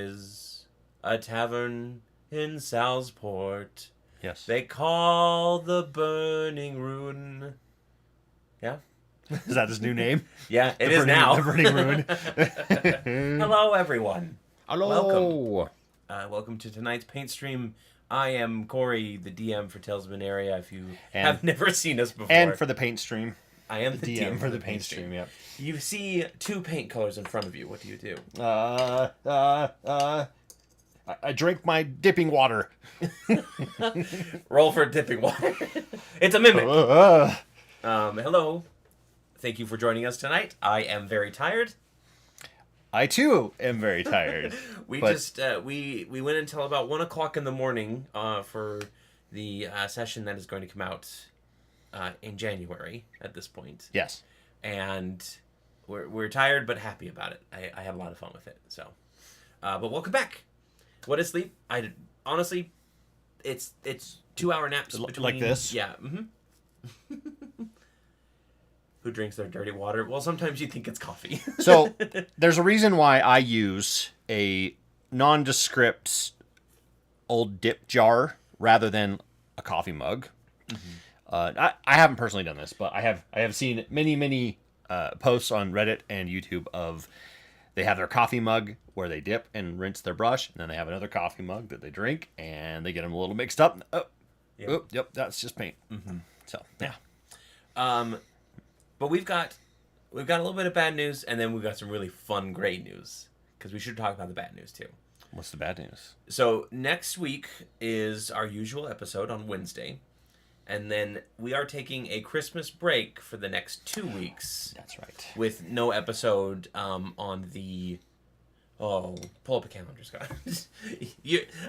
is a tavern in Salsport. Yes. They call the Burning Rune. Yeah? Is that his new name? Yeah, it is now. The Burning Rune. Hello, everyone. Hello. Welcome to tonight's paint stream. I am Cory, the DM for Tales of Aneria, if you have never seen us before. And for the paint stream. I am the DM for the paint stream, yep. You see two paint colors in front of you. What do you do? I drink my dipping water. Roll for dipping water. It's a mimic. Hello. Thank you for joining us tonight. I am very tired. I too am very tired. We went until about 1 o'clock in the morning for the session that is going to come out in January at this point. Yes. And we're tired but happy about it. I had a lot of fun with it. So, but welcome back. What is sleep? Honestly, it's 2-hour naps between, like this. Yeah. Mm-hmm. Who drinks their dirty water? Well, sometimes you think it's coffee. So there's a reason why I use a nondescript old dip jar rather than a coffee mug. Mm-hmm. I haven't personally done this, but I have seen many posts on Reddit and YouTube of they have their coffee mug where they dip and rinse their brush, and then they have another coffee mug that they drink, and they get them a little mixed up. Yep, that's just paint. Mm-hmm. So yeah. But we've got a little bit of bad news, and then we've got some really fun, great news, because we should talk about the bad news too. What's the bad news? So next week is our usual episode on Wednesday, and then we are taking a Christmas break for the next 2 weeks. That's right. With no episode on the... Oh, pull up a calendar, Scott.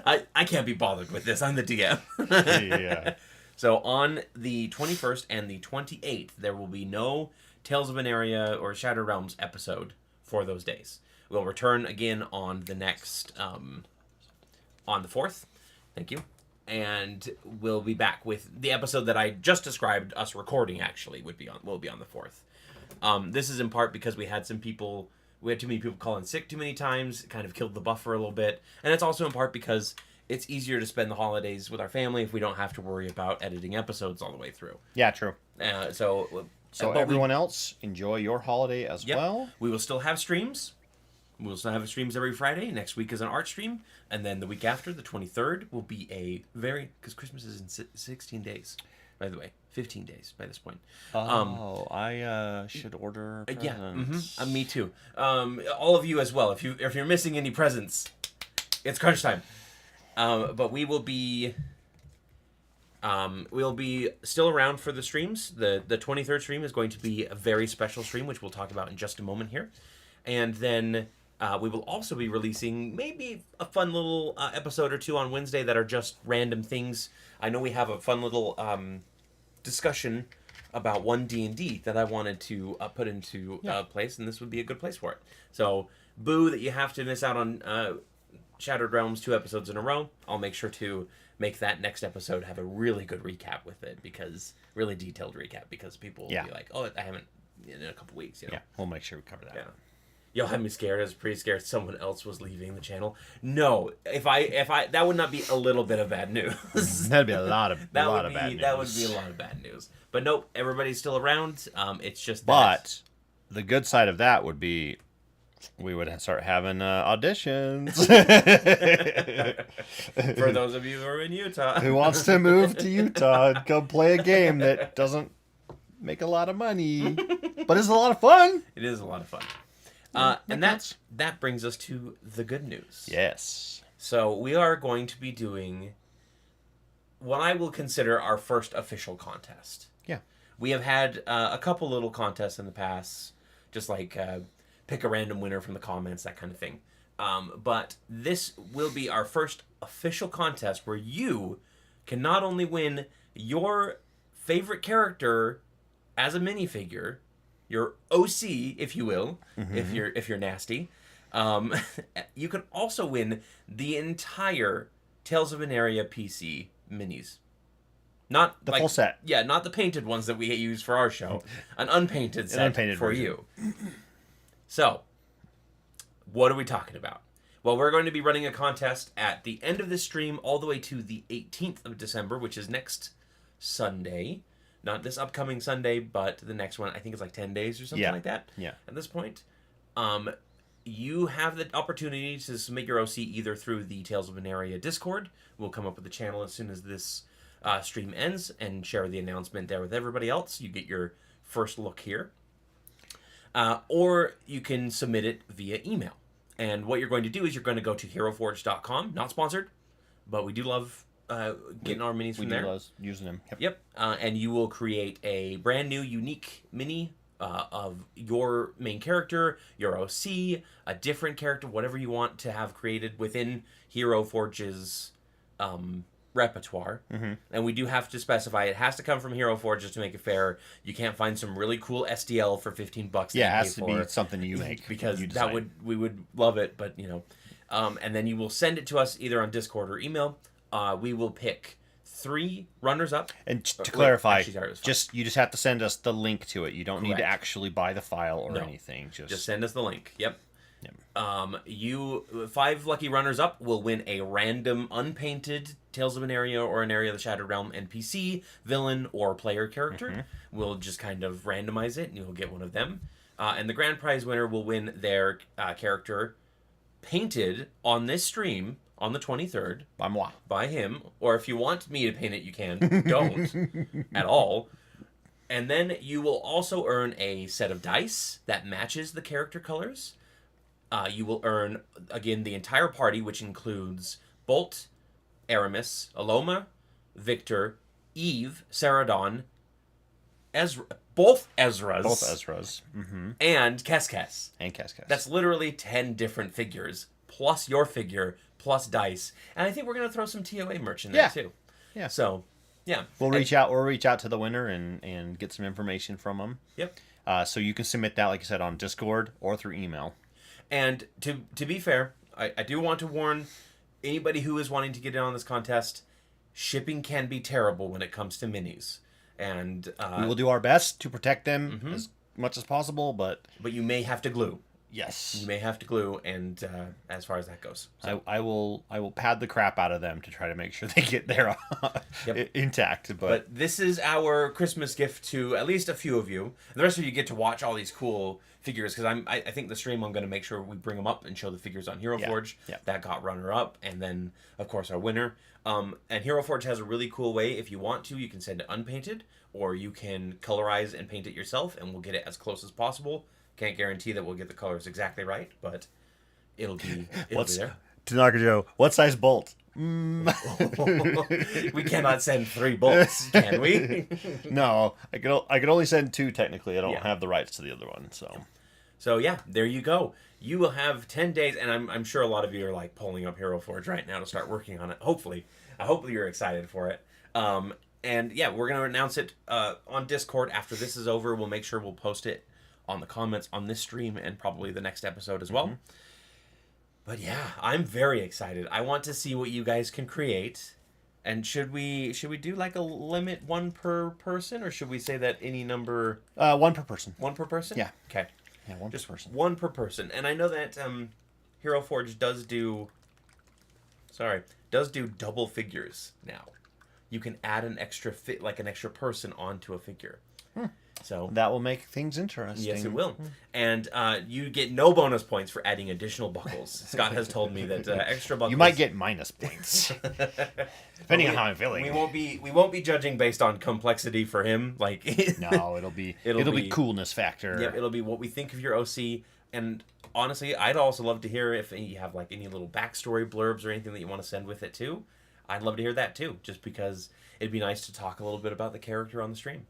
I can't be bothered with this. I'm the DM. Yeah. So on the 21st and the 28th, there will be no Tales of Aneria or Shattered Realms episode for those days. We'll return again on the next, on the 4th. Thank you. And we'll be back with the episode that I just described us recording, actually, will be on the 4th. This is in part because we had too many people call in sick too many times. It kind of killed the buffer a little bit. And it's also in part because it's easier to spend the holidays with our family if we don't have to worry about editing episodes all the way through. Yeah, true. So everyone else, enjoy your holiday as well. We will still have streams. We'll still have streams every Friday. Next week is an art stream. And then the week after, the 23rd, will be because Christmas is in 16 days, by the way. 15 days by this point. I should order presents. Yeah, mm-hmm. Me too. All of you as well. If you're missing any presents, it's crunch time. But we'll be still around for the streams. The 23rd stream is going to be a very special stream, which we'll talk about in just a moment here. And then we will also be releasing maybe a fun little episode or two on Wednesday that are just random things. I know we have a fun little discussion about one D&D that I wanted to put into place, and this would be a good place for it. So, boo that you have to miss out on Shattered Realms 2 episodes in a row. I'll make sure to make that next episode have a really good recap with it, really detailed recap, because people will be like, oh, I haven't in a couple weeks, you know. Yeah, we'll make sure we cover that. Yeah. Y'all had me scared. I was pretty scared someone else was leaving the channel. No, if I that would not be a little bit of bad news. That'd be a lot of bad news. That would be a lot of bad news. But nope, everybody's still around. It's just that. But the good side of that would be we would start having auditions. For those of you who are in Utah. Who wants to move to Utah and go play a game that doesn't make a lot of money, but is a lot of fun. It is a lot of fun. And that brings us to the good news. Yes. So we are going to be doing what I will consider our first official contest. Yeah. We have had a couple little contests in the past, just like pick a random winner from the comments, that kind of thing. But this will be our first official contest where you can not only win your favorite character as a minifigure, your OC, if you will, if you're nasty, you can also win the entire Tales of Aneria PC minis. Not the full set. Yeah, not the painted ones that we use for our show. An unpainted set for version. you. So, what are we talking about? Well, we're going to be running a contest at the end of this stream all the way to the 18th of December, which is next Sunday. Not this upcoming Sunday, but the next one. I think it's like 10 days or something like that. Yeah. At this point. You have the opportunity to submit your OC either through the Tales of Aneria Discord. We'll come up with the channel as soon as this stream ends and share the announcement there with everybody else. You get your first look here. Or you can submit it via email. And what you're going to do is you're going to go to heroforge.com. Not sponsored, but we do love getting our minis from there. We do love using them. Yep. And you will create a brand new, unique mini of your main character, your OC, a different character, whatever you want to have created within Hero Forge's repertoire. And we do have to specify it has to come from Hero Forge just to make it fair. You can't find some really cool STL for $15. Yeah, it has to be something you make because you we would love it, but and then you will send it to us either on Discord or email. We will pick 3 runners up. And to clarify, actually, you just have to send us the link to it. You don't need to Correct. actually buy the file or anything. Just send us the link. Yep. 5 lucky runners up will win a random unpainted Tales of Aneria or Aneria the Shattered Realm NPC, villain, or player character. We'll just kind of randomize it, and you'll get one of them. And the grand prize winner will win their character painted on this stream on the 23rd By moi. by him, or if you want me to paint it, you can. Don't at all. And then you will also earn a set of dice that matches the character colors. You will earn, again, the entire party, which includes Bolt, Aramis, Aloma, Victor, Eve, Saradon, both Ezras. And Keskes. And Keskes. That's literally 10 different figures, plus your figure, plus dice. And I think we're going to throw some TOA merch in there, too. Yeah. So, yeah. We'll reach out to the winner and get some information from them. Yep. So you can submit that, like I said, on Discord or through email. And to be fair, I do want to warn anybody who is wanting to get in on this contest, shipping can be terrible when it comes to minis. And we will do our best to protect them as much as possible, but you may have to glue. Yes. You may have to glue, and as far as that goes. So. I will pad the crap out of them to try to make sure they get there intact. But this is our Christmas gift to at least a few of you. And the rest of you get to watch all these cool figures, because I think the stream I'm going to make sure we bring them up and show the figures on Hero Forge that got runner-up, and then, of course, our winner. And Hero Forge has a really cool way. If you want to, you can send it unpainted, or you can colorize and paint it yourself, and we'll get it as close as possible. Can't guarantee that we'll get the colors exactly right, but it'll be there. Tanaka Joe, what size bolt? We cannot send 3 bolts, can we? No, I could only send 2 technically. I don't have the rights to the other one, So yeah, there you go. You will have 10 days, and I'm sure a lot of you are like pulling up Hero Forge right now to start working on it. Hopefully you're excited for it. And yeah, we're gonna announce it on Discord after this is over. We'll make sure we'll post it on the comments on this stream and probably the next episode as well. But yeah, I'm very excited. I want to see what you guys can create. And should we do like a limit 1 per person, or should we say that any number? 1 per person. 1 per person? Yeah. Okay. Yeah, 1 per person. 1 per person. And I know that Hero Forge does do double figures now. You can add an extra an extra person onto a figure. So that will make things interesting. Yes, it will. And you get no bonus points for adding additional buckles. Scott has told me that extra buckles. You might get minus points, depending on how I'm feeling. We won't be judging based on complexity for him. No, it'll be coolness factor. Yep, it'll be what we think of your OC. And honestly, I'd also love to hear if you have any little backstory blurbs or anything that you want to send with it too. I'd love to hear that too, just because it'd be nice to talk a little bit about the character on the stream.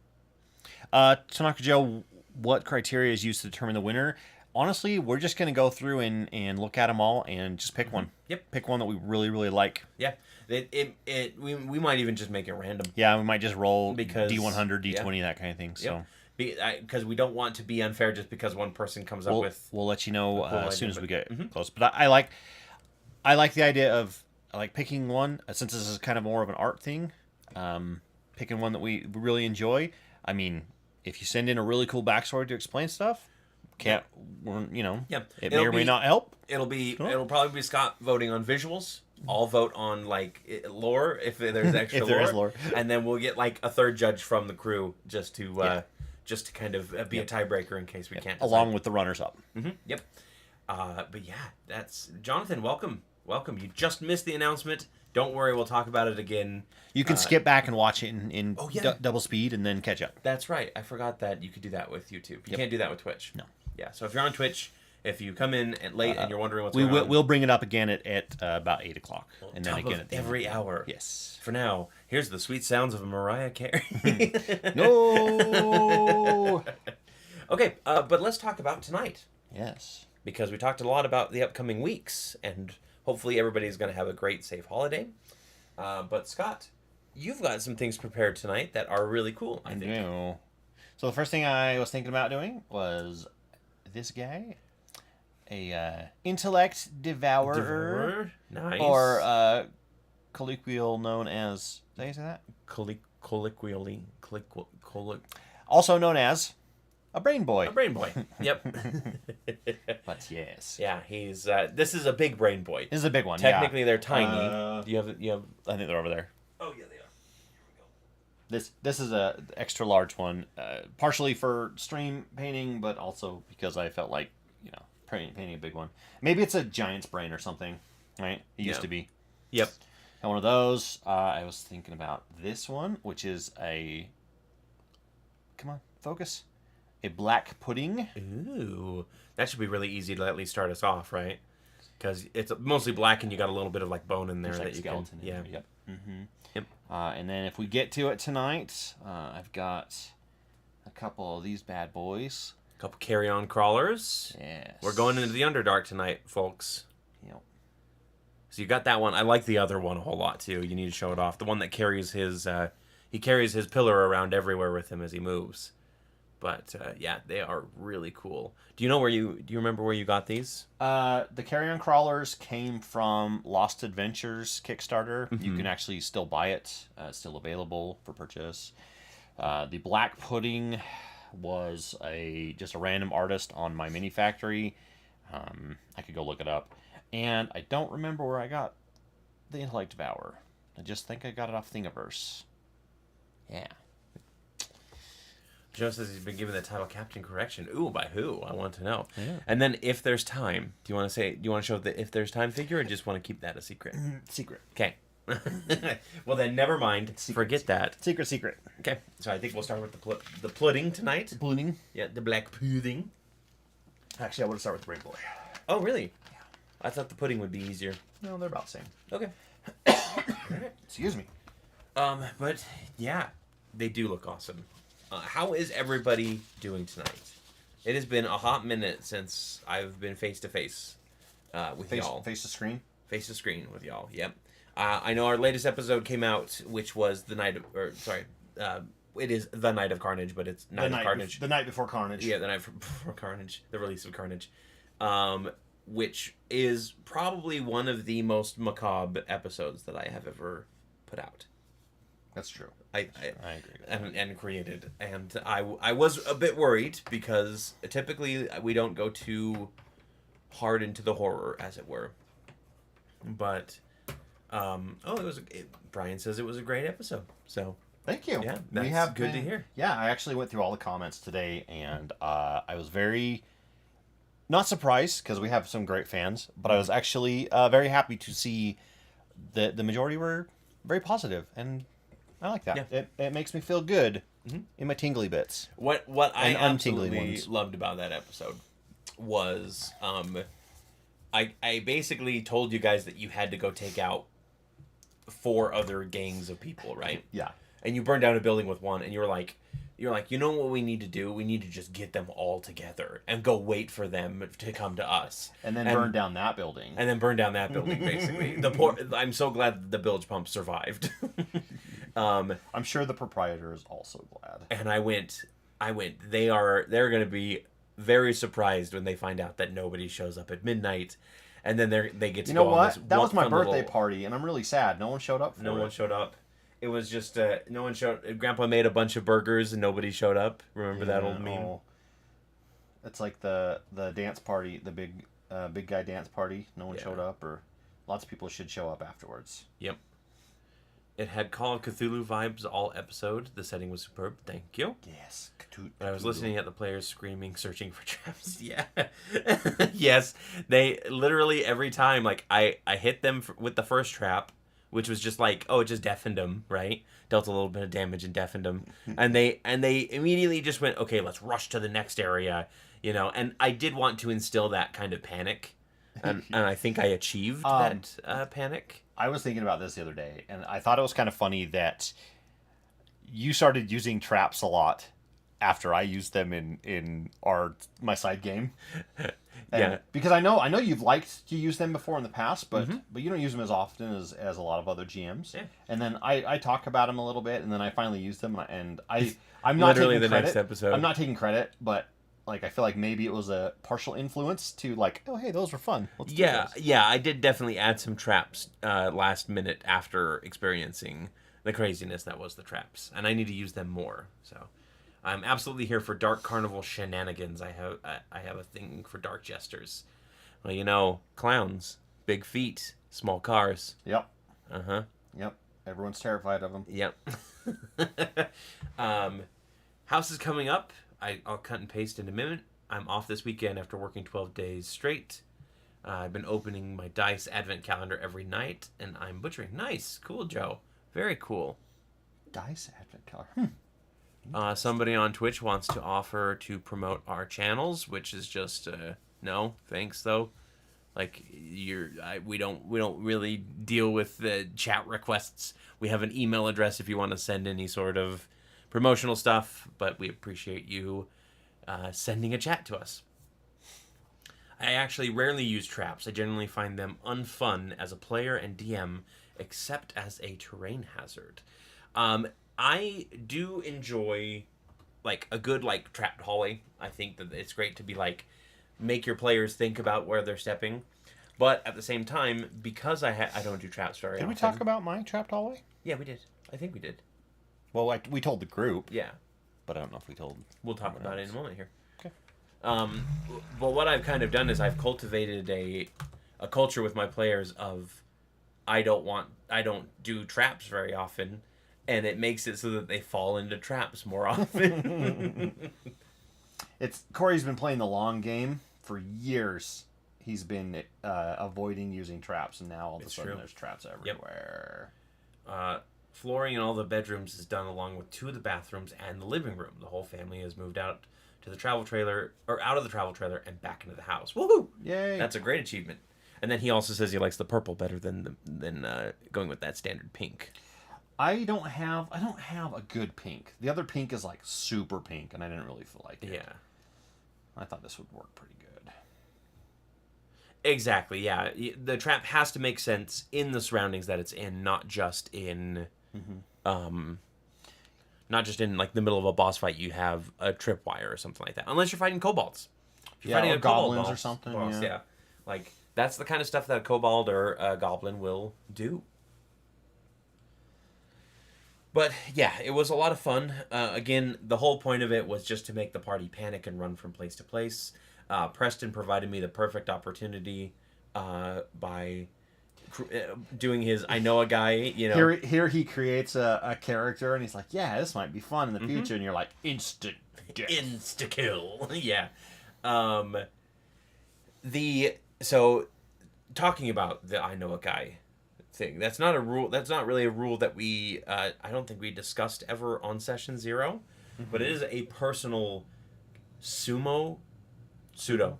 Tanaka Joe, what criteria is used to determine the winner? Honestly, we're just going to go through and look at them all and just pick one. Yep. Pick one that we really, really like. Yeah. We might even just make it random. Yeah, we might just roll because D100, D20, that kind of thing. So. Because we don't want to be unfair just because one person comes up with... We'll let you know as soon as we get close. But I like the idea of picking one, since this is kind of more of an art thing, picking one that we really enjoy. I mean, if you send in a really cool backstory to explain stuff, can't, you know, Yeah. it may or may not help. It'll probably be Scott voting on visuals. I'll vote on like lore if there's extra If there is lore. and then we'll get like a third judge from the crew just to kind of be a tiebreaker in case we can't. Along with the runners up. Yep. But yeah, that's Jonathan. Welcome. You just missed the announcement. Don't worry, we'll talk about it again. You can skip back and watch it in yeah. double speed and then catch up. That's right. I forgot that you could do that with YouTube. You can't do that with Twitch. No. Yeah. So if you're on Twitch, if you come in at late and you're wondering what's going on, we'll bring it up again at about 8 o'clock, and then again at every hour. Yes. For now, here's the sweet sounds of Mariah Carey. No. Okay, but let's talk about tonight. Yes. Because we talked a lot about the upcoming weeks, and hopefully everybody's going to have a great, safe holiday. But Scott, you've got some things prepared tonight that are really cool, I think. Do. So the first thing I was thinking about doing was this guy, a intellect devourer. Nice. Or colloquial known as, did I say that? Colloquially. Also known as a brain boy. A brain boy. Yep. But yes. Yeah, he's. This is a big brain boy. This is a big one. Technically, they're tiny. You have. I think they're over there. Oh yeah, they are. This is a extra large one, partially for stream painting, but also because I felt like painting a big one. Maybe it's a giant's brain or something, right? It used to be. Yep. And one of those. I was thinking about this one, which is a. Come on, focus. A black pudding. Ooh, that should be really easy to at least start us off, right? Because it's mostly black, and you got a little bit of like bone in there. There's that like you skeleton can. in Yeah. there. Yep. Mm-hmm. Yep. And then if we get to it tonight, I've got a couple of these bad boys. A couple carry-on crawlers. Yes. We're going into the Underdark tonight, folks. Yep. So you got that one. I like the other one a whole lot too. You need to show it off. The one that carries his he carries his pillar around everywhere with him as he moves. But yeah, they are really cool. Do you remember where you got these? The carry-on crawlers came from Lost Adventures Kickstarter. Mm-hmm. You can actually still buy it. It's still available for purchase. The black pudding was just a random artist on my mini factory. I could go look it up. And I don't remember where I got the Intellect Devourer. I just think I got it off Thingiverse. Yeah. Joe says he's been given the title Captain Correction. Ooh, by who? I want to know. Yeah. And then if there's time, do you want to show the if there's time figure, or just want to keep that a secret? Secret. Okay. Well then, never mind. Forget that. Secret. Okay. So I think we'll start with the pudding tonight. Pudding. Yeah, the black pudding. Actually, I want to start with the Brain Boy. Oh, really? Yeah. I thought the pudding would be easier. No, they're about the same. Okay. Excuse me. But yeah, they do look awesome. How is everybody doing tonight? It has been a hot minute since I've been face to face with y'all. Face to screen. Face to screen with y'all. Yep. I know our latest episode came out, which was it is the Night of Carnage, but it's Night of Carnage. The night before Carnage. Yeah, the night before Carnage, the release of Carnage, which is probably one of the most macabre episodes that I have ever put out. That's true. I agree. And created, and I was a bit worried because typically we don't go too hard into the horror, as it were. But Brian says it was a great episode. So thank you. Yeah, that's good to hear. Yeah, I actually went through all the comments today, and I was very not surprised because we have some great fans, but I was actually very happy to see that the majority were very positive, and I like that. Yeah. It makes me feel good in my tingly bits. What I and absolutely ones. loved about that episode was I basically told you guys that you had to go take out 4 other gangs of people, right? Yeah. And you burned down a building with one, and you're like, you know what we need to do? We need to just get them all together and go wait for them to come to us. And then burn down that building. And then burn down that building, basically. I'm so glad that the bilge pump survived. I'm sure the proprietor is also glad. And I went. They're going to be very surprised when they find out that nobody shows up at midnight, and then they get to go on this. That was my birthday party, and I'm really sad. No one showed up. No one showed up. It was just no one showed. Grandpa made a bunch of burgers, and nobody showed up. Remember that old meme? It's like the dance party, the big guy dance party. No one showed up, or lots of people should show up afterwards. Yep. It had Call of Cthulhu vibes all episode. The setting was superb. Thank you. Yes. I was listening at the players screaming, searching for traps. Yeah. Yes. They literally every time, like, I hit them with the first trap, which was just like, oh, it just deafened them, right? Dealt a little bit of damage and deafened them. And they immediately just went, okay, let's rush to the next area, And I did want to instill that kind of panic. And I think I achieved that panic. I was thinking about this the other day, and I thought it was kind of funny that you started using traps a lot after I used them in my side game. Yeah, because I know you've liked to use them before in the past, but you don't use them as often as a lot of other GMs. Yeah. And then I talk about them a little bit, and then I finally use them, and I'm not literally taking the credit. next episode. I'm not taking credit, but like I feel like maybe it was a partial influence to like, oh hey, those were fun. Let's do those. Yeah, I did definitely add some traps last minute after experiencing the craziness that was the traps, and I need to use them more. So I'm absolutely here for dark carnival shenanigans. I have a thing for dark jesters. Well, clowns, big feet, small cars. Yep. Uh-huh. Yep. Everyone's terrified of them. Yep. House is coming up. I'll cut and paste in a minute. I'm off this weekend after working 12 days straight. I've been opening my dice advent calendar every night, and I'm butchering. Nice. Cool, Joe. Very cool. Dice advent calendar. Somebody on Twitch wants to offer to promote our channels, which is just no, thanks though. Like we don't really deal with the chat requests. We have an email address if you want to send any sort of promotional stuff, but we appreciate you sending a chat to us. I actually rarely use traps. I generally find them unfun as a player and DM, except as a terrain hazard. I do enjoy like a good like trapped hallway. I think that it's great to be like make your players think about where they're stepping, but at the same time, because I don't do traps very often. Did we talk about my trapped hallway? Yeah, we did. I think we did. Well, we told the group. Yeah. But I don't know if we told. We'll talk about it in a moment here. Okay. But what I've kind of done is I've cultivated a culture with my players of I don't do traps very often, and it makes it so that they fall into traps more often. Cory's been playing the long game for years. He's been avoiding using traps, and now all of a sudden there's traps everywhere. Yep. Flooring in all the bedrooms is done along with 2 of the bathrooms and the living room. The whole family has moved out to the travel trailer, or out of the travel trailer and back into the house. Woohoo! Yay! That's a great achievement. And then he also says he likes the purple better than going with that standard pink. I don't have a good pink. The other pink is like super pink, and I didn't really feel like it. Yeah. I thought this would work pretty good. Exactly, yeah. The trap has to make sense in the surroundings that it's in, not just in not just in like the middle of a boss fight you have a tripwire or something like that. Unless you're fighting kobolds. If you're fighting or a kobold goblins boss, or something. Yeah. Like that's the kind of stuff that a kobold or a goblin will do. But yeah, it was a lot of fun. Again, the whole point of it was just to make the party panic and run from place to place. Preston provided me the perfect opportunity by doing his I know a guy, Here he creates a character, and he's like, yeah, this might be fun in the future, and you're like, instant death. Insta kill. Yeah. So talking about the I know a guy thing, that's not a rule, that's not really a rule that we I don't think we discussed ever on session 0, but it is a personal personal pseudo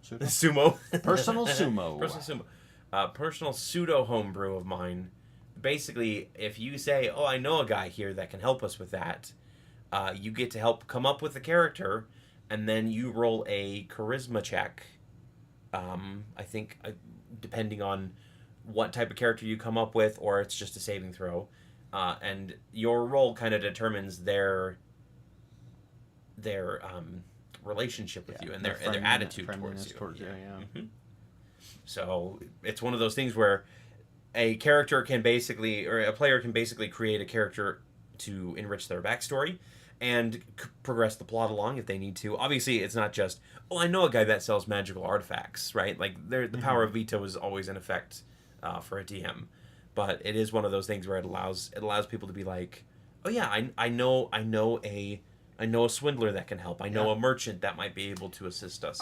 homebrew of mine. Basically, if you say, oh, I know a guy here that can help us with that, you get to help come up with the character, and then you roll a charisma check. I think depending on what type of character you come up with, or it's just a saving throw, and your roll kind of determines their relationship with you and their attitude towards you. Mm-hmm. So it's one of those things where a character can basically, or a player can basically create a character to enrich their backstory, and progress the plot along if they need to. Obviously, it's not just, oh, I know a guy that sells magical artifacts, right? Like, the power of veto is always in effect for a DM, but it is one of those things where it allows people to be like, oh yeah, I know a swindler that can help. I know a merchant that might be able to assist us.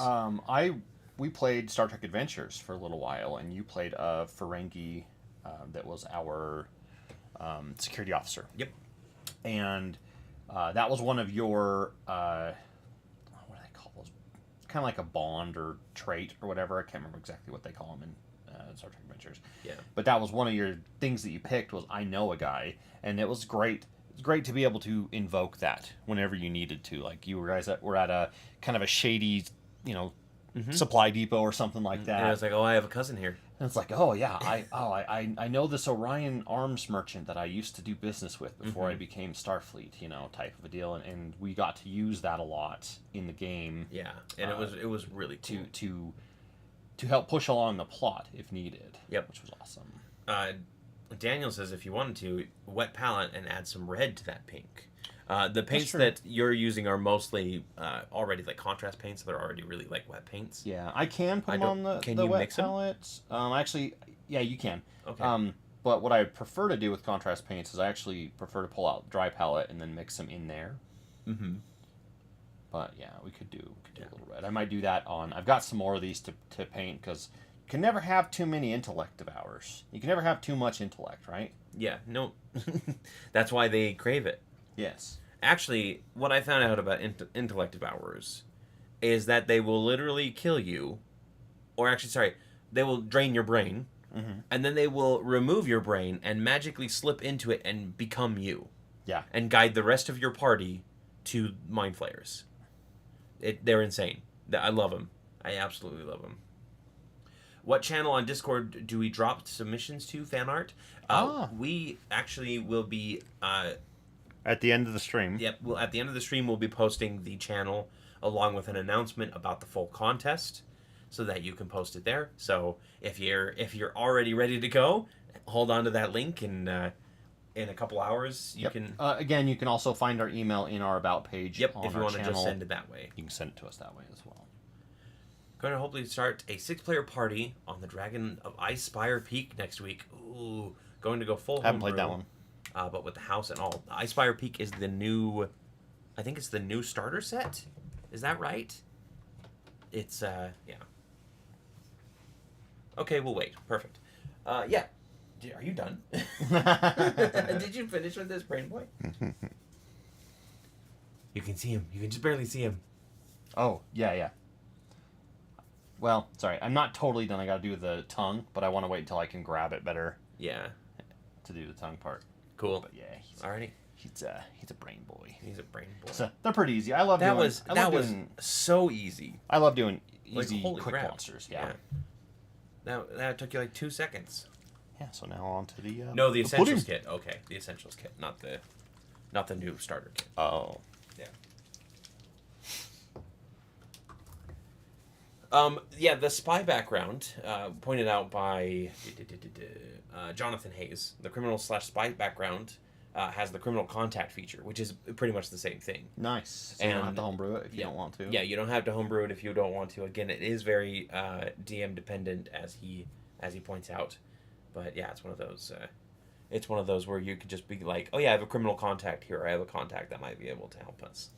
We played Star Trek Adventures for a little while, and you played a Ferengi that was our security officer. Yep. And that was one of your what do they call those? Kind of like a bond or trait or whatever. I can't remember exactly what they call them in Star Trek Adventures. Yeah. But that was one of your things that you picked was I know a guy, and it was great. It's great to be able to invoke that whenever you needed to. Like you guys were at a kind of a shady, supply depot or something like that. And it's like, oh, I have a cousin here. And it's like, oh yeah, I know this Orion arms merchant that I used to do business with before I became Starfleet, type of a deal, and we got to use that a lot in the game. Yeah, and it was really cool. to help push along the plot if needed. Yep, which was awesome. Daniel says if you wanted to, wet palette and add some red to that pink. The paints that you're using are mostly already like contrast paints, so they're already really like wet paints. Yeah, I can put them on the wet palette. Actually, yeah, you can. Okay. But what I prefer to do with contrast paints is I actually prefer to pull out dry palette and then mix them in there. Mm-hmm. But yeah, we could do a little red. I might do that on. I've got some more of these to paint because you can never have too many intellect devours. You can never have too much intellect, right? Yeah. No. That's why they crave it. Yes. Actually, what I found out about intellect devourers is that they will literally kill you, or actually, sorry, they will drain your brain, and then they will remove your brain and magically slip into it and become you. Yeah. And guide the rest of your party to mind flayers. They're insane. I love them. I absolutely love them. What channel on Discord do we drop submissions to, fan art? We actually will be... at the end of the stream. Yep. Well, at the end of the stream, we'll be posting the channel along with an announcement about the full contest, so that you can post it there. So if you're already ready to go, hold on to that link, and in a couple hours you can. Again, you can also find our email in our about page. Yep. On if you want to just send it that way, you can send it to us that way as well. Going to hopefully start a 6-player party on the Dragon of Ice Spire Peak next week. Ooh, going to go full. I haven't played that one. But with the house and all. Ice Spire Peak is the new... I think it's the new starter set? Is that right? It's, yeah. Okay, we'll wait. Perfect. Yeah. Are you done? Did you finish with this, Brain Boy? You can see him. You can just barely see him. Oh, yeah. Well, sorry. I'm not totally done. I gotta do the tongue, but I want to wait until I can grab it better. Yeah. To do the tongue part. Cool. But yeah, alrighty. He's a brain boy. He's a brain boy. So they're pretty easy. I love that. doing, That was so easy. I love doing easy, like, quick crap. monsters. Yeah. That took you like 2 seconds. Yeah. So now on to the the essentials kit. Okay, the essentials kit, not the new starter kit. Oh. Yeah. Yeah, the spy background, pointed out by Jonathan Hayes, the criminal/spy background has the criminal contact feature, which is pretty much the same thing. Nice. So you don't have to homebrew it if you don't want to. Yeah, you don't have to homebrew it if you don't want to. Again, it is very DM dependent, as he points out. But yeah, it's one of those. It's one of those where you could just be like, oh yeah, I have a criminal contact here. Or I have a contact that might be able to help us.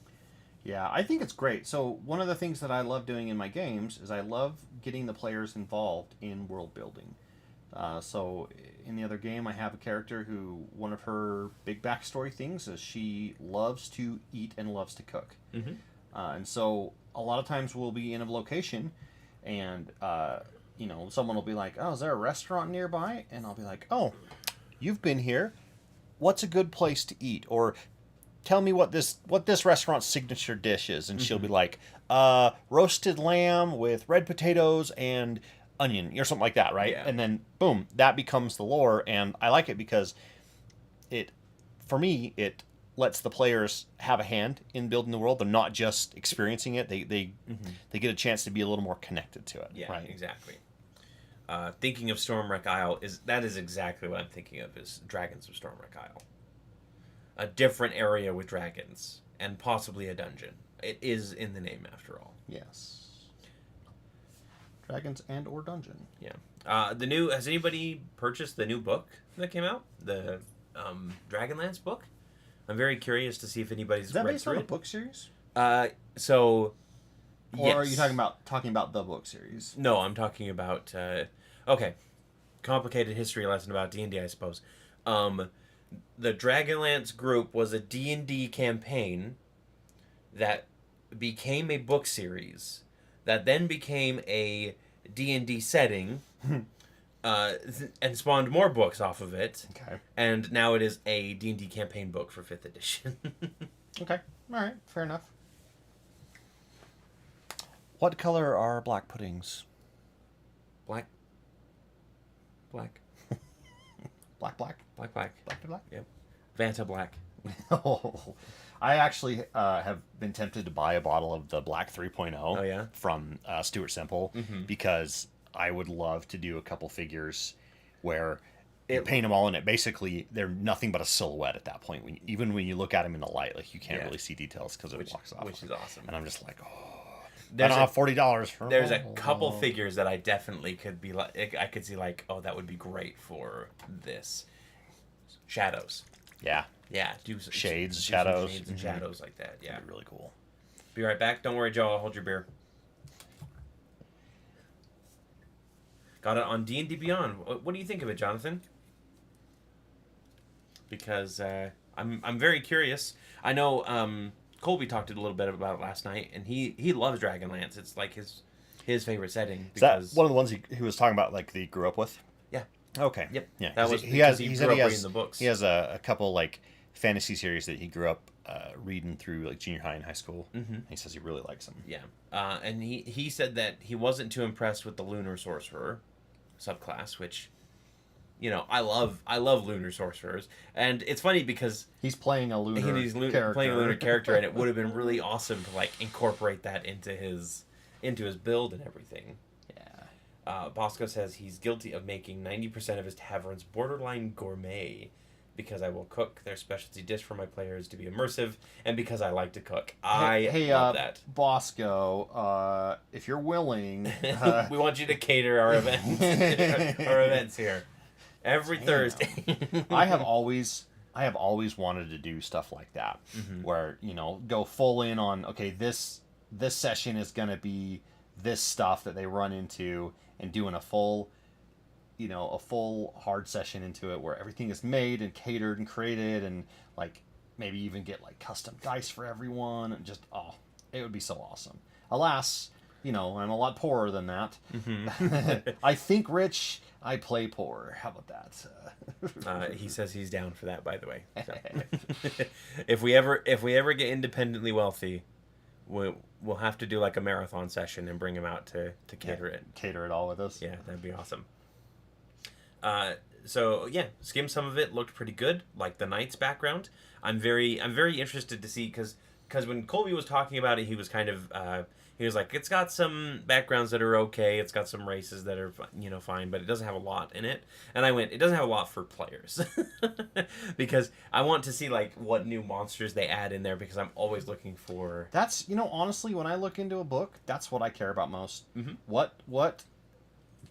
Yeah, I think it's great. So one of the things that I love doing in my games is I love getting the players involved in world building. So in the other game, I have a character who, one of her big backstory things is she loves to eat and loves to cook. Mm-hmm. And so a lot of times we'll be in a location and, someone will be like, oh, is there a restaurant nearby? And I'll be like, oh, you've been here. What's a good place to eat? Or tell me what this restaurant's signature dish is. And she'll be like, roasted lamb with red potatoes and onion or something like that, right? Yeah. And then boom, that becomes the lore, and I like it because it lets the players have a hand in building the world. They're not just experiencing it. They get a chance to be a little more connected to it. Yeah, right? Exactly. Thinking of Stormwreck Isle is exactly what I'm thinking of, is Dragons of Stormwreck Isle. a different area with dragons and possibly a dungeon. It is in the name after all. Yes. Dragons and or dungeon. Yeah. Has anybody purchased the new book that came out? The Dragonlance book? I'm very curious to see if anybody's Is that read based through on a it. book series? So Or yes. are you talking about the book series? No, I'm talking about okay. Complicated history lesson about D&D, I suppose. The Dragonlance group was a D&D campaign that became a book series that then became a D&D setting and spawned more books off of it. Okay. And now it is a D&D campaign book for 5th edition. Okay. All right. Fair enough. What color are black puddings? Black. Black. Black. Black. Black. Yep. Vanta Black. Oh, I actually have been tempted to buy a bottle of the Black 3.0 Oh, yeah? from Stuart Semple because I would love to do a couple figures where you paint them all and it basically they're nothing but a silhouette at that point. Even when you look at them in the light, like you can't really see details because it blocks off. Which is awesome. And I'm just like, oh, There's I don't have $40 for There's a couple figures that I definitely could be like, I could see like, oh, that would be great for this. Shadows. Yeah. Yeah, Shades, some shadows. shades and shadows like that. Yeah, That'd be really cool. Be right back. Don't worry, Joe. I'll hold your beer. Got it on D&D Beyond. What do you think of it, Jonathan? Because I'm very curious. I know Colby talked a little bit about it last night, and he loves Dragonlance. It's like his favorite setting. Because Is that one of the ones he was talking about, like, that he grew up with? Yeah. Okay. Yep. Yeah. That was he because has he he grew said up he has reading the books. He has a couple like fantasy series that he grew up reading through like junior high and high school. Mm-hmm. He says he really likes them. Yeah. And he said that he wasn't too impressed with the Lunar Sorcerer subclass, which, you know, I love Lunar Sorcerers, and it's funny because he's playing a lunar character. playing a lunar character, and it would have been really awesome to like incorporate that into his build and everything. Bosco says he's guilty of making 90% of his taverns borderline gourmet because I will cook their specialty dish for my players to be immersive and because I like to cook. I love that. Bosco, if you're willing... we want you to cater our events here. Every Thursday. I have always wanted to do stuff like that where, you know, go full in on, okay, this session is going to be this stuff that they run into, and doing a full hard session into it where everything is made and catered and created, and like maybe even get like custom dice for everyone, and just it would be so awesome. Alas, you know, I'm a lot poorer than that. I think rich, I play poor. How about that? He says he's down for that, by the way. So. if we ever get independently wealthy, we'll have to do like a marathon session and bring him out to cater it. Cater it all with us. Yeah, that'd be awesome. So yeah, skim some of it, looked pretty good. Like the Knight's background, I'm very interested to see because when Colby was talking about it, he was kind of he was like, it's got some backgrounds that are okay, it's got some races that are fine, but it doesn't have a lot in it. And I went, it doesn't have a lot for players because I want to see like what new monsters they add in there because I'm always looking for. That's honestly, when I look into a book, that's what I care about most. Mm-hmm. What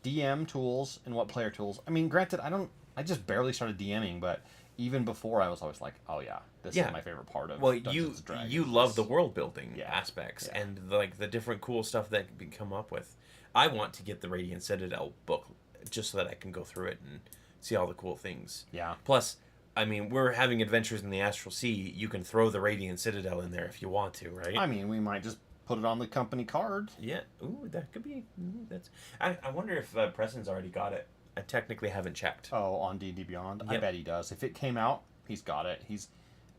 DM tools and what player tools. I mean, granted, I just barely started DMing, but even before I was always like, oh yeah, this is my favorite part of Dungeons and Dragons. You love the world building aspects and like the different cool stuff that you can come up with. I want to get the Radiant Citadel book just so that I can go through it and see all the cool things. Yeah. Plus, I mean, we're having adventures in the Astral Sea. You can throw the Radiant Citadel in there if you want to, right? I mean, we might just put it on the company card. Yeah. Ooh, that could be. That's. I wonder if Preston's already got it. I technically haven't checked. Oh, on D&D Beyond? Yep. I bet he does. If it came out, he's got it.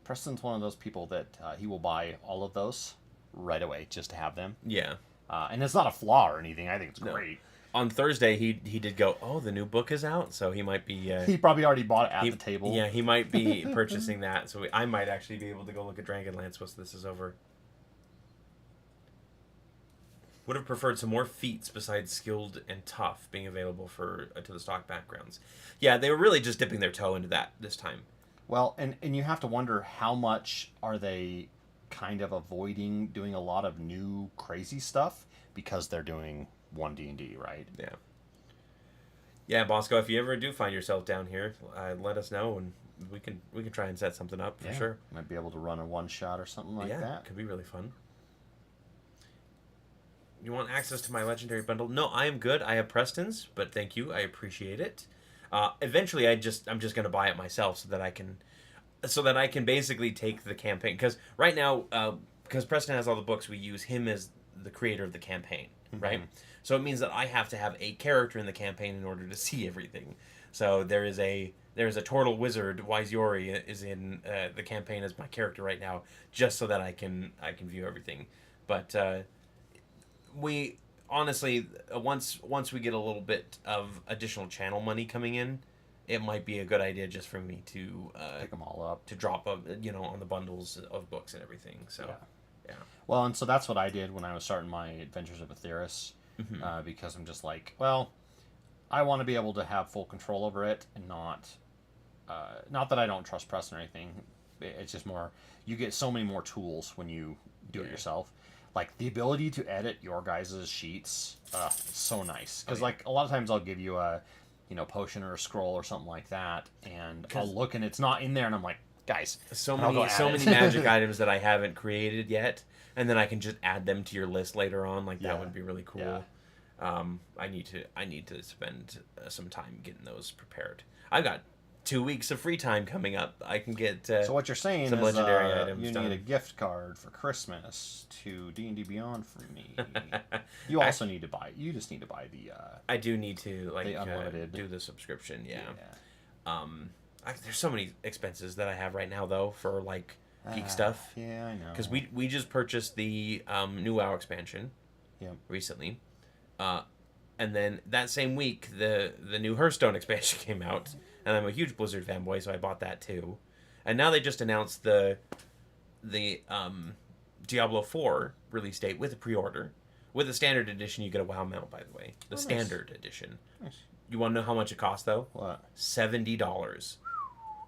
Preston's one of those people that he will buy all of those right away just to have them. Yeah. And it's not a flaw or anything. I think it's great. On Thursday, he did go, oh, the new book is out, so he might be... he probably already bought it at the table. Yeah, he might be purchasing that, so I might actually be able to go look at Dragonlance once this is over. Would have preferred some more feats besides skilled and tough being available to the stock backgrounds. Yeah, they were really just dipping their toe into that this time. Well, and you have to wonder how much are they kind of avoiding doing a lot of new crazy stuff because they're doing one D&D, right? Yeah. Yeah, Bosco, if you ever do find yourself down here, let us know, and we can try and set something up for sure. Might be able to run a one shot or something like Yeah, that. could be really fun. You want access to my legendary bundle? No, I am good. I have Preston's, but thank you. I appreciate it. Eventually, I'm just gonna buy it myself so that I can basically take the campaign, because right now, because Preston has all the books, we use him as the creator of the campaign, right? So it means that I have to have a character in the campaign in order to see everything. So there is a turtle wizard. Wise Yori is in the campaign as my character right now, just so that I can view everything. But we honestly, once we get a little bit of additional channel money coming in, it might be a good idea just for me to Pick them all up. to drop on the bundles of books and everything. So yeah. Well, and so that's what I did when I was starting my Adventures of Aetheris, because I'm just like, well, I want to be able to have full control over it, and not that I don't trust Preston or anything. It's just more, you get so many more tools when you do it yourself. Like the ability to edit your guys' sheets, it's so nice. Because like a lot of times I'll give you a, potion or a scroll or something like that, and I'll look and it's not in there, and I'm like, guys, so many magic items that I haven't created yet, and then I can just add them to your list later on. Like that would be really cool. Yeah. I need to spend some time getting those prepared. I've got 2 weeks of free time coming up. I can get so what you're saying some is legendary items you done. need a gift card for Christmas to D&D Beyond from me. You also need to buy. You just need to buy the. I do need to the unlimited. do the subscription. Yeah. There's so many expenses that I have right now though for like geek stuff. Yeah, I know. Because we just purchased the new WoW expansion. Yep. Recently, and then that same week the new Hearthstone expansion came out, and I'm a huge Blizzard fanboy, so I bought that too. And now they just announced the Diablo 4 release date with a pre-order. With the standard edition, you get a WoW mount, by the way. The standard edition. Nice. You want to know how much it costs though? What? $70.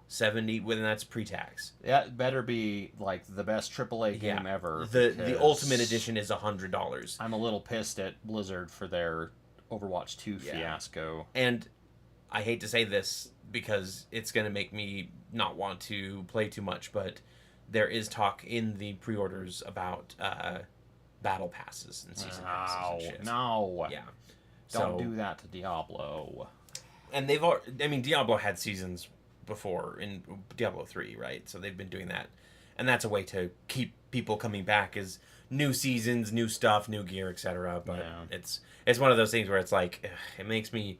70, and that's pre-tax. Yeah, it better be like the best AAA game ever. The ultimate edition is $100. I'm a little pissed at Blizzard for their Overwatch 2 fiasco. And I hate to say this because it's going to make me not want to play too much, but there is talk in the pre-orders about battle passes and season passes and shit. No. Yeah. Don't do that to Diablo. And Diablo had seasons before in Diablo 3, right? So they've been doing that. And that's a way to keep people coming back, is new seasons, new stuff, new gear, etc. But it's one of those things where it's like it makes me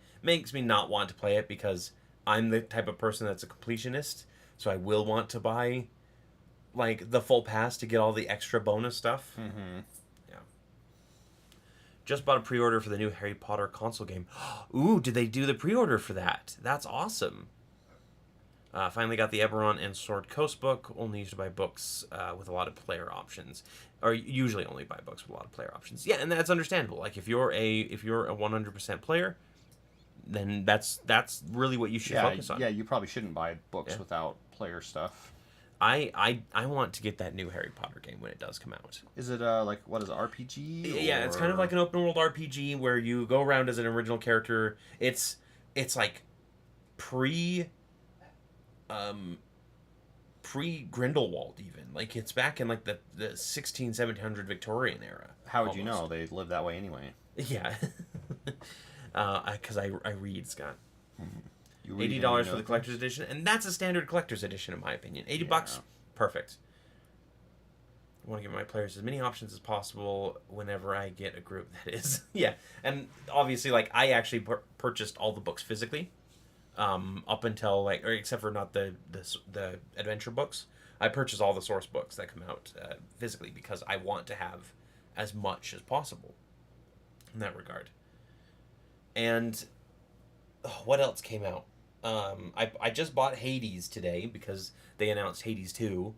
not want to play it, because I'm the type of person that's a completionist, so I will want to buy like the full pass to get all the extra bonus stuff. Yeah. Just bought a pre-order for the new Harry Potter console game. Ooh, did they do the pre-order for that? That's awesome. Finally got the Eberron and Sword Coast book. Only used to buy books with a lot of player options, or usually only buy books with a lot of player options. Yeah, and that's understandable. Like if you're a 100% player, then that's really what you should focus on. Yeah, you probably shouldn't buy books without player stuff. I want to get that new Harry Potter game when it does come out. Is it what is it, RPG? Yeah, it's kind of like an open world RPG where you go around as an original character. It's like pre Grindelwald even. Like it's back in like the 1700 Victorian era. How would you know? They live that way anyway. Yeah. Because I read, Scott. You read $80 for the collector's edition, and that's a standard collector's edition in my opinion. $80, perfect. I want to give my players as many options as possible whenever I get a group, that is. Yeah, and obviously, like, I actually purchased all the books physically, up until, like, or except for not the adventure books. I purchased all the source books that come out physically, because I want to have as much as possible in that regard. And what else came out? I just bought Hades today because they announced Hades 2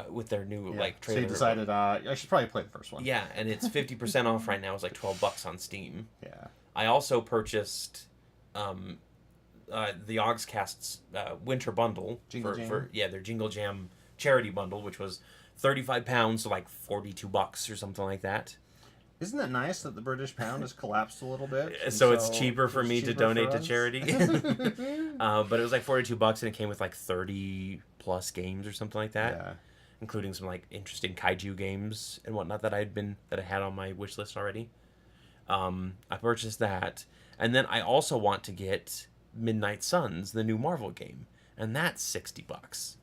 with their new trailer. So you decided I should probably play the first one. Yeah, and it's 50% off right now. It's like $12 on Steam. Yeah. I also purchased the Ogscast's winter bundle Jingle Jam? for their Jingle Jam charity bundle, which was £35, so like $42 or something like that. Isn't it nice that the British pound has collapsed a little bit? So it's cheaper for me to donate to us? charity. But it was like $42, and it came with like 30 plus games or something like that, Yeah. including some like interesting kaiju games and whatnot that I had on my wish list already. I purchased that, and then I also want to get Midnight Suns, the new Marvel game, and that's $60.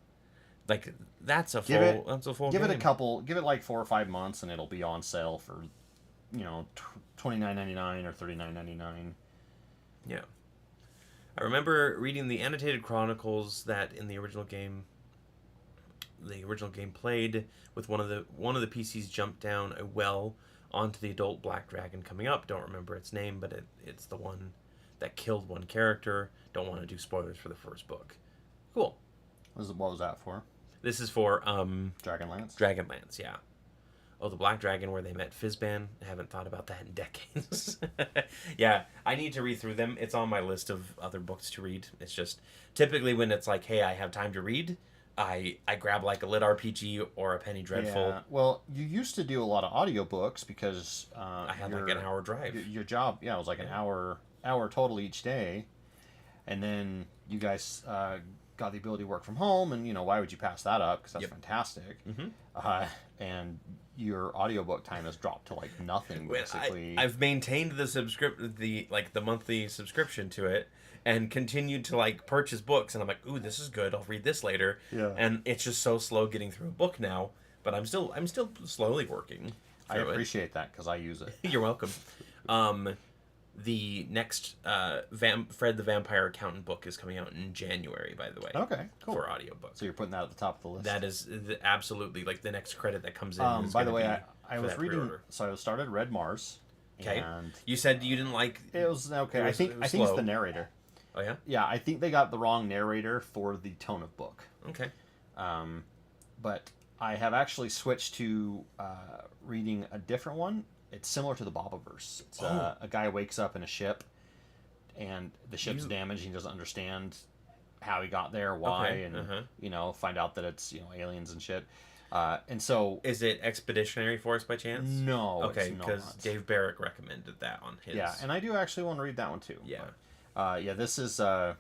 Like that's a full Give game. it a couple. Give it like 4 or 5 months, and it'll be on sale for, $29.99 or $39.99. Yeah. I remember reading the annotated chronicles that in the original game played with one of the PCs jumped down a well onto the adult black dragon coming up. Don't remember its name, but it's the one that killed one character. Don't want to do spoilers for the first book. Cool. What was that for? This is for Dragonlance? Dragonlance, yeah. Oh, the Black Dragon where they met Fizban. I haven't thought about that in decades. Yeah, I need to read through them. It's on my list of other books to read. It's just typically when it's like, hey, I have time to read, I grab like a lit RPG or a Penny Dreadful. Yeah. Well, you used to do a lot of audiobooks because I had like an hour drive. Your job, it was like an hour total each day, and then you guys got the ability to work from home, and why would you pass that up? Because that's fantastic. Mm-hmm. And your audiobook time has dropped to like nothing basically. I've maintained the monthly subscription to it, and continued to like purchase books, and I'm like, ooh, this is good. I'll read this later. Yeah. And it's just so slow getting through a book now, but I'm still slowly working. I appreciate that because I use it. You're welcome. The next Fred the Vampire Accountant book is coming out in January, by the way. Okay, cool. For audiobook. So you're putting that at the top of the list. That is absolutely like the next credit that comes in. Is by the way, I was reading. pre-order. So I started Red Mars. Okay. And You said you didn't like. it was okay. I think it's slow. the narrator. Oh yeah. Yeah, I think they got the wrong narrator for the tone of book. Okay. But I have actually switched to reading a different one. It's similar to the Bobaverse. It's a guy wakes up in a ship, and the ship's damaged. He doesn't understand how he got there, why, and find out that it's aliens and shit. And so, is it Expeditionary Force by chance? No. Okay, because Dave Barrick recommended that on his. Yeah, and I do actually want to read that one too. Yeah. But, this is a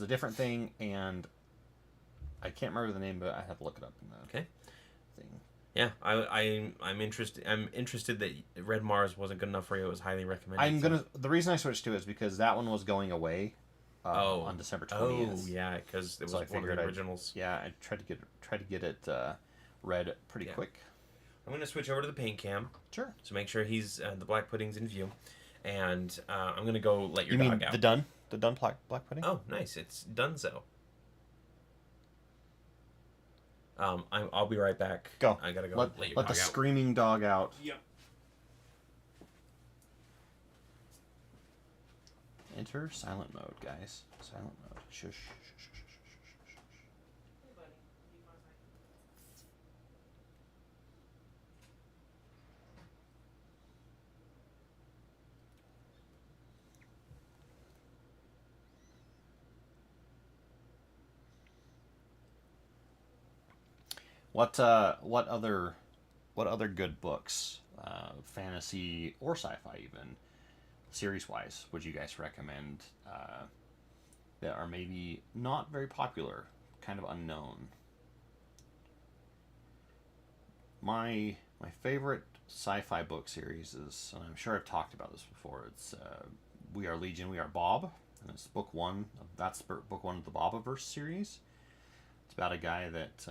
different thing, and I can't remember the name, but I have to look it up in the thing. Yeah, I'm interested. I'm interested that Red Mars wasn't good enough for you. It was highly recommended. The reason I switched to it is because that one was going away. On December 20th. Oh yeah, because it was one of the originals. I tried to get it read pretty quick. I'm gonna switch over to the paint cam. Sure. So make sure the black pudding's in view, and I'm gonna go let your dog out. The done black pudding. Oh, nice! It's Dunzo. I'll be right back. Go. I gotta go let your dog the out. screaming dog out. Yep. Enter silent mode, guys. Silent mode. Shush. What other good books, fantasy or sci-fi even, series-wise, would you guys recommend that are maybe not very popular, kind of unknown? My favorite sci-fi book series is, and I'm sure I've talked about this before, it's We Are Legion, We Are Bob, and it's book one of the Bobaverse series. It's about a guy that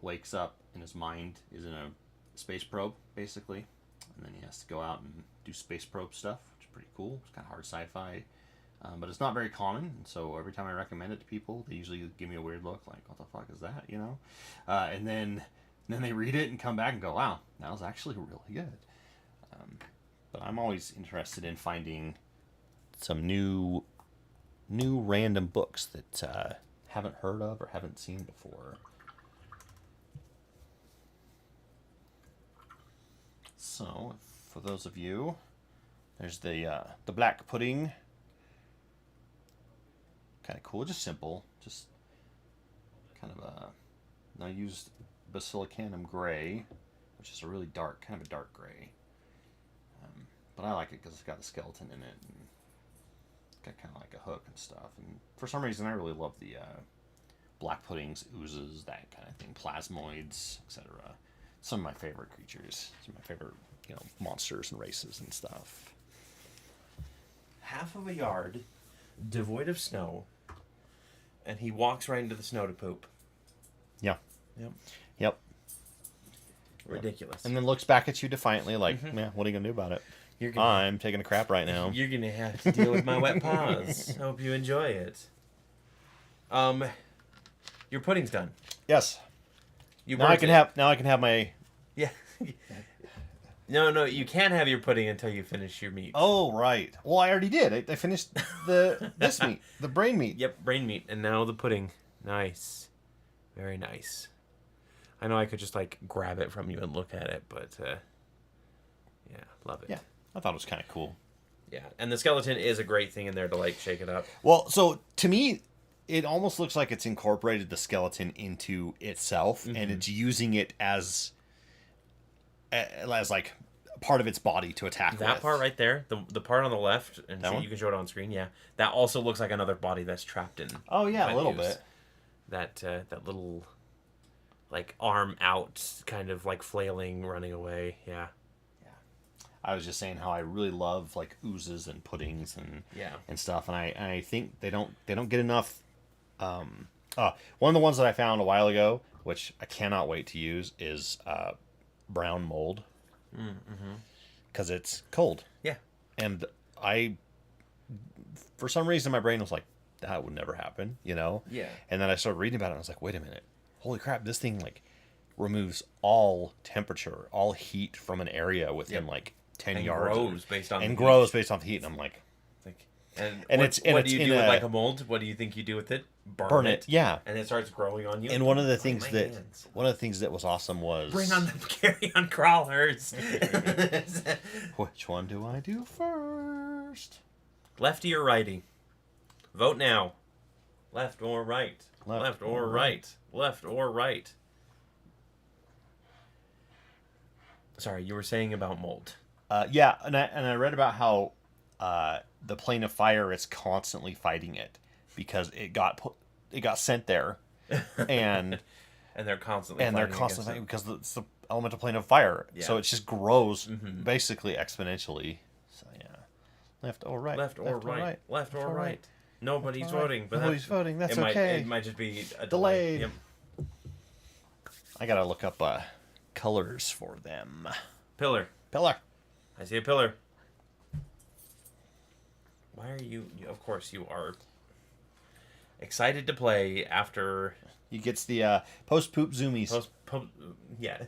wakes up and his mind is in a space probe, basically, and then he has to go out and do space probe stuff, which is pretty cool. It's kind of hard sci-fi, but it's not very common, and so every time I recommend it to people, they usually give me a weird look, like, what the fuck is that, and then they read it and come back and go, wow, that was actually really good. But I'm always interested in finding some new random books that haven't heard of or haven't seen before. So, for those of you, there's the black pudding kind of cool. Just simple. Just kind of a... I used Basilicanum Gray, which is a really dark, kind of a dark gray. But I like it because it's got the skeleton in it. And got kind of like a hook and stuff. And for some reason, I really love the black puddings, oozes, that kind of thing. Plasmoids, etc. Some of my favorite creatures. Some of my favorite, monsters and races and stuff. Half of a yard, devoid of snow, and he walks right into the snow to poop. Yeah. Yep. Ridiculous. And then looks back at you defiantly like, yeah, what are you going to do about it? I'm taking a crap right now. You're going to have to deal with my wet paws. Hope you enjoy it. Your pudding's done. Yes. Now I can have my... Yeah. No, you can't have your pudding until you finish your meat. Oh, right. Well, I already did. I finished this meat, the brain meat. Yep, brain meat, and now the pudding. Nice. Very nice. I know I could just, grab it from you and look at it, but, yeah, love it. Yeah, I thought it was kind of cool. Yeah, and the skeleton is a great thing in there to, shake it up. Well, so, to me, it almost looks like it's incorporated the skeleton into itself, and it's using it as part of its body to attack that with. Part right there, the part on the left, and that one? You can show it on screen, yeah. That also looks like another body that's trapped in. Oh, yeah, a little bit. That little... arm out, kind of flailing, running away. Yeah. I was just saying how I really love oozes and puddings and stuff, and I think they don't get enough. One of the ones that I found a while ago, which I cannot wait to use, is brown mold. Because it's cold. Yeah. And for some reason, my brain was like, that would never happen, Yeah. And then I started reading about it, and I was like, wait a minute. Holy crap, this thing removes all temperature, all heat from an area within 10 and yards. Grows based on grows based off the heat, and I'm like, what do you do with a mold? What do you think you do with it? Burn it. Yeah. And it starts growing on you. And one of the things that was awesome was bring on the carrion crawlers. Which one do I do first? Lefty or righty? Vote now. Left or right? Left or right? Left or right? Sorry, you were saying about mold. Yeah, and I read about how the plane of fire is constantly fighting it because it got sent there, and they're constantly fighting because it's the elemental plane of fire. Yeah. So it just grows basically exponentially. So yeah, left or right? Left or right? Left or right? Nobody's voting. But nobody's voting. That's okay. It might just be a delayed. Yep. I gotta look up colors for them. Pillar. I see a pillar. Why are you? Of course, you are excited to play after. He gets the post poop zoomies. Yeah.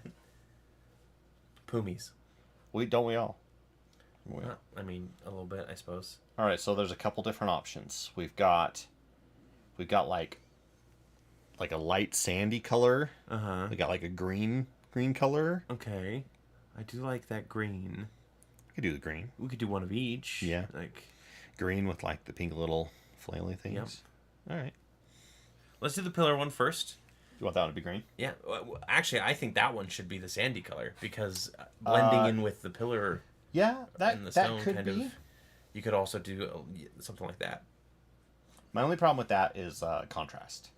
Poomies. Don't we all? I mean, a little bit, I suppose. All right, so there's a couple different options. We've got like a light sandy color. We got a green color. Okay, I do like that green. We could do the green. We could do one of each. Yeah, green with the pink little flaily things. Yep. All right. Let's do the pillar one first. You want that one to be green? Yeah. Actually, I think that one should be the sandy color because blending in with the pillar. Yeah, and the stone could kind be. Of. You could also do something like that. My only problem with that is contrast.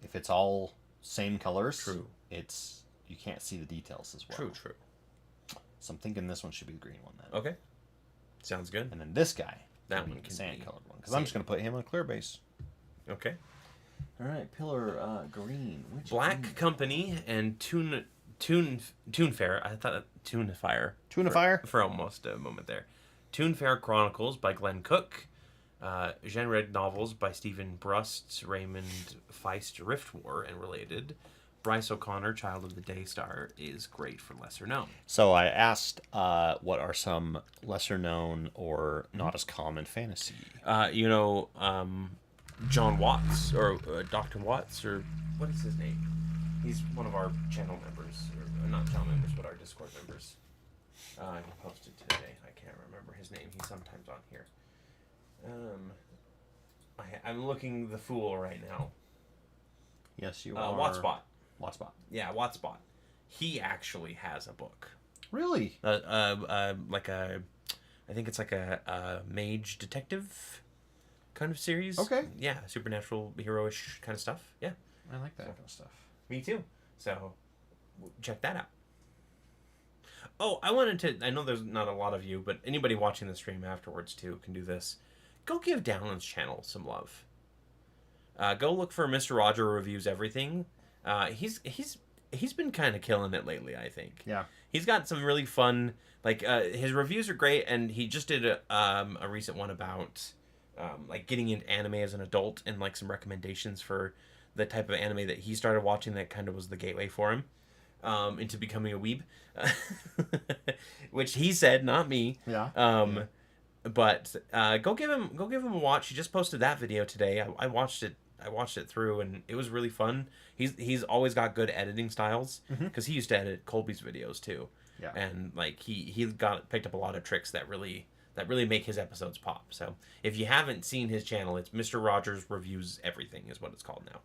If it's all same colors, true. You can't see the details as well. True. So I'm thinking this one should be the green one then. Okay. Sounds good. And then this guy. That one can can be sand be colored one because I'm just going to put him on a clear base. Okay. All right, pillar green. Which Black green? Company and Toon Fair. I thought Toonfire. Toonfire? For almost a moment there. Toonfare Chronicles by Glenn Cook. Gen-read novels by Stephen Brust, Raymond Feist, Rift War, and related. Bryce O'Connor, Child of the Daystar, is great for lesser known. So I asked, what are some lesser known or not as common fantasy? John Watts, or Dr. Watts, or what is his name? He's one of our channel members, or not channel members, but our Discord members. He posted today. I can't remember his name. He's sometimes on here. I'm looking the fool right now. Yes, you are. Watspot. Yeah, Watspot. He actually has a book. Really? Like a, I think it's like a mage detective kind of series. Okay. Yeah, supernatural heroish kind of stuff. Yeah. I like that kind of stuff. Me too. So, check that out. Oh, I wanted to. I know there's not a lot of you, but anybody watching the stream afterwards too can do this. Go give Downland's channel some love. Go look for Mr. Roger Reviews Everything. He's been kind of killing it lately, I think. Yeah. He's got some really fun, like, his reviews are great, and he just did a recent one about like getting into anime as an adult and like some recommendations for the type of anime that he started watching that kind of was the gateway for him into becoming a weeb, which he said, not me. Yeah. But go give him a watch. He just posted that video today. I watched it. I watched it through, and it was really fun. He's always got good editing styles because he used to edit Colby's videos too. Yeah. And like he picked up a lot of tricks that really make his episodes pop. So if you haven't seen his channel, it's Mr. Rogers Reviews Everything is what it's called now.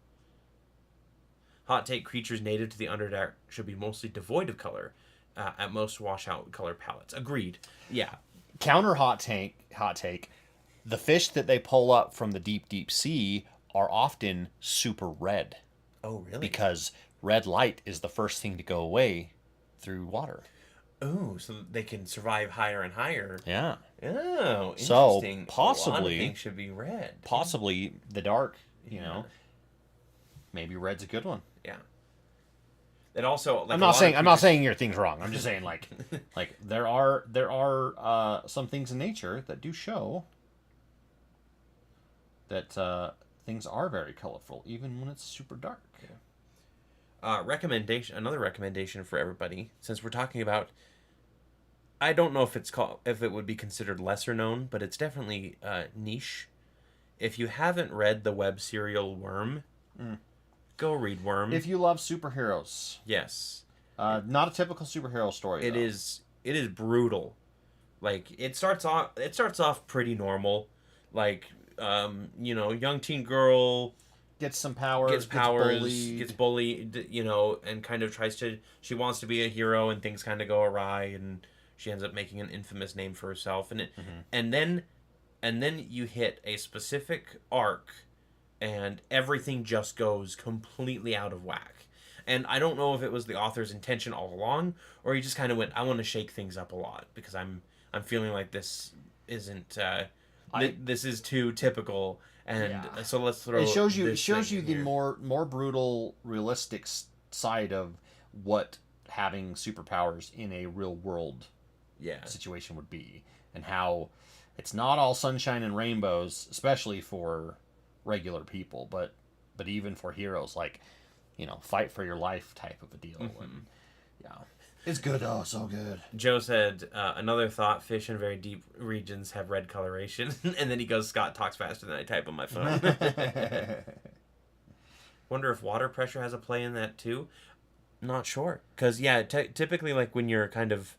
Hot take: creatures native to the Underdark should be mostly devoid of color, at most wash out color palettes. Agreed. Yeah. Counter hot take. The fish that they pull up from the deep sea are often super red. Oh, really? Because red light is the first thing to go away through water. Oh, so they can survive higher and higher. Yeah. Oh, so interesting. possibly A lot of things should be red. Possibly the dark, you know. Maybe red's a good one. Yeah. It also like I'm not saying your thing's wrong. I'm just saying like there are some things in nature that do show that things are very colorful even when it's super dark. Another recommendation for everybody, since we're talking about, I don't know if it would be considered lesser known, but it's definitely niche. If you haven't read the web serial Worm, go read Worm. If you love superheroes. Yes. Not a typical superhero story. It is brutal. Like it starts off pretty normal, like young teen girl gets some powers, gets bullied, and kind of she wants to be a hero, and things kind of go awry, and she ends up making an infamous name for herself, and then you hit a specific arc, and everything just goes completely out of whack. And I don't know if it was the author's intention all along, or he just kind of went, I want to shake things up a lot because I'm feeling like this isn't this is too typical. And so let's throw. It shows you the more brutal, realistic side of what having superpowers in a real world situation would be, and how it's not all sunshine and rainbows, especially for regular people, but even for heroes, like fight for your life type of a deal. And it's good. Oh, so good. Joe said, another thought, fish in very deep regions have red coloration. And then he goes, Scott talks faster than I type on my phone. Wonder if water pressure has a play in that too? Not sure. Because, typically like when you're kind of,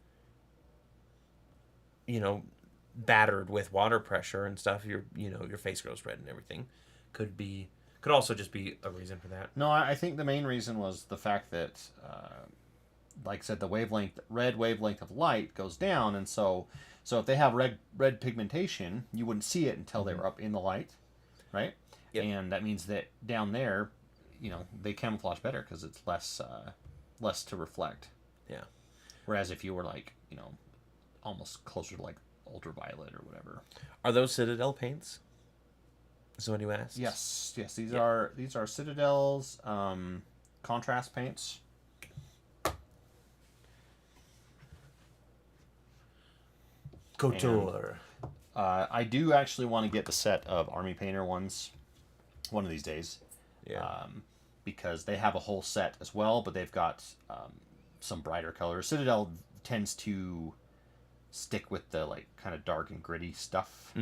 battered with water pressure and stuff, your face grows red and everything. Could also just be a reason for that. No, I think the main reason was the fact that... like I said, the red wavelength of light goes down, and so if they have red pigmentation, you wouldn't see it until they were up in the light, right? Yep. And that means that down there, they camouflage better because it's less to reflect. Yeah. Whereas if you were like, almost closer to like ultraviolet or whatever. Are those Citadel paints? Is what you asked? Yes. These are Citadel's contrast paints. Couture. I do actually want to get the set of Army Painter ones one of these days. Yeah. Because they have a whole set as well, but they've got some brighter colors. Citadel tends to stick with the like kind of dark and gritty stuff,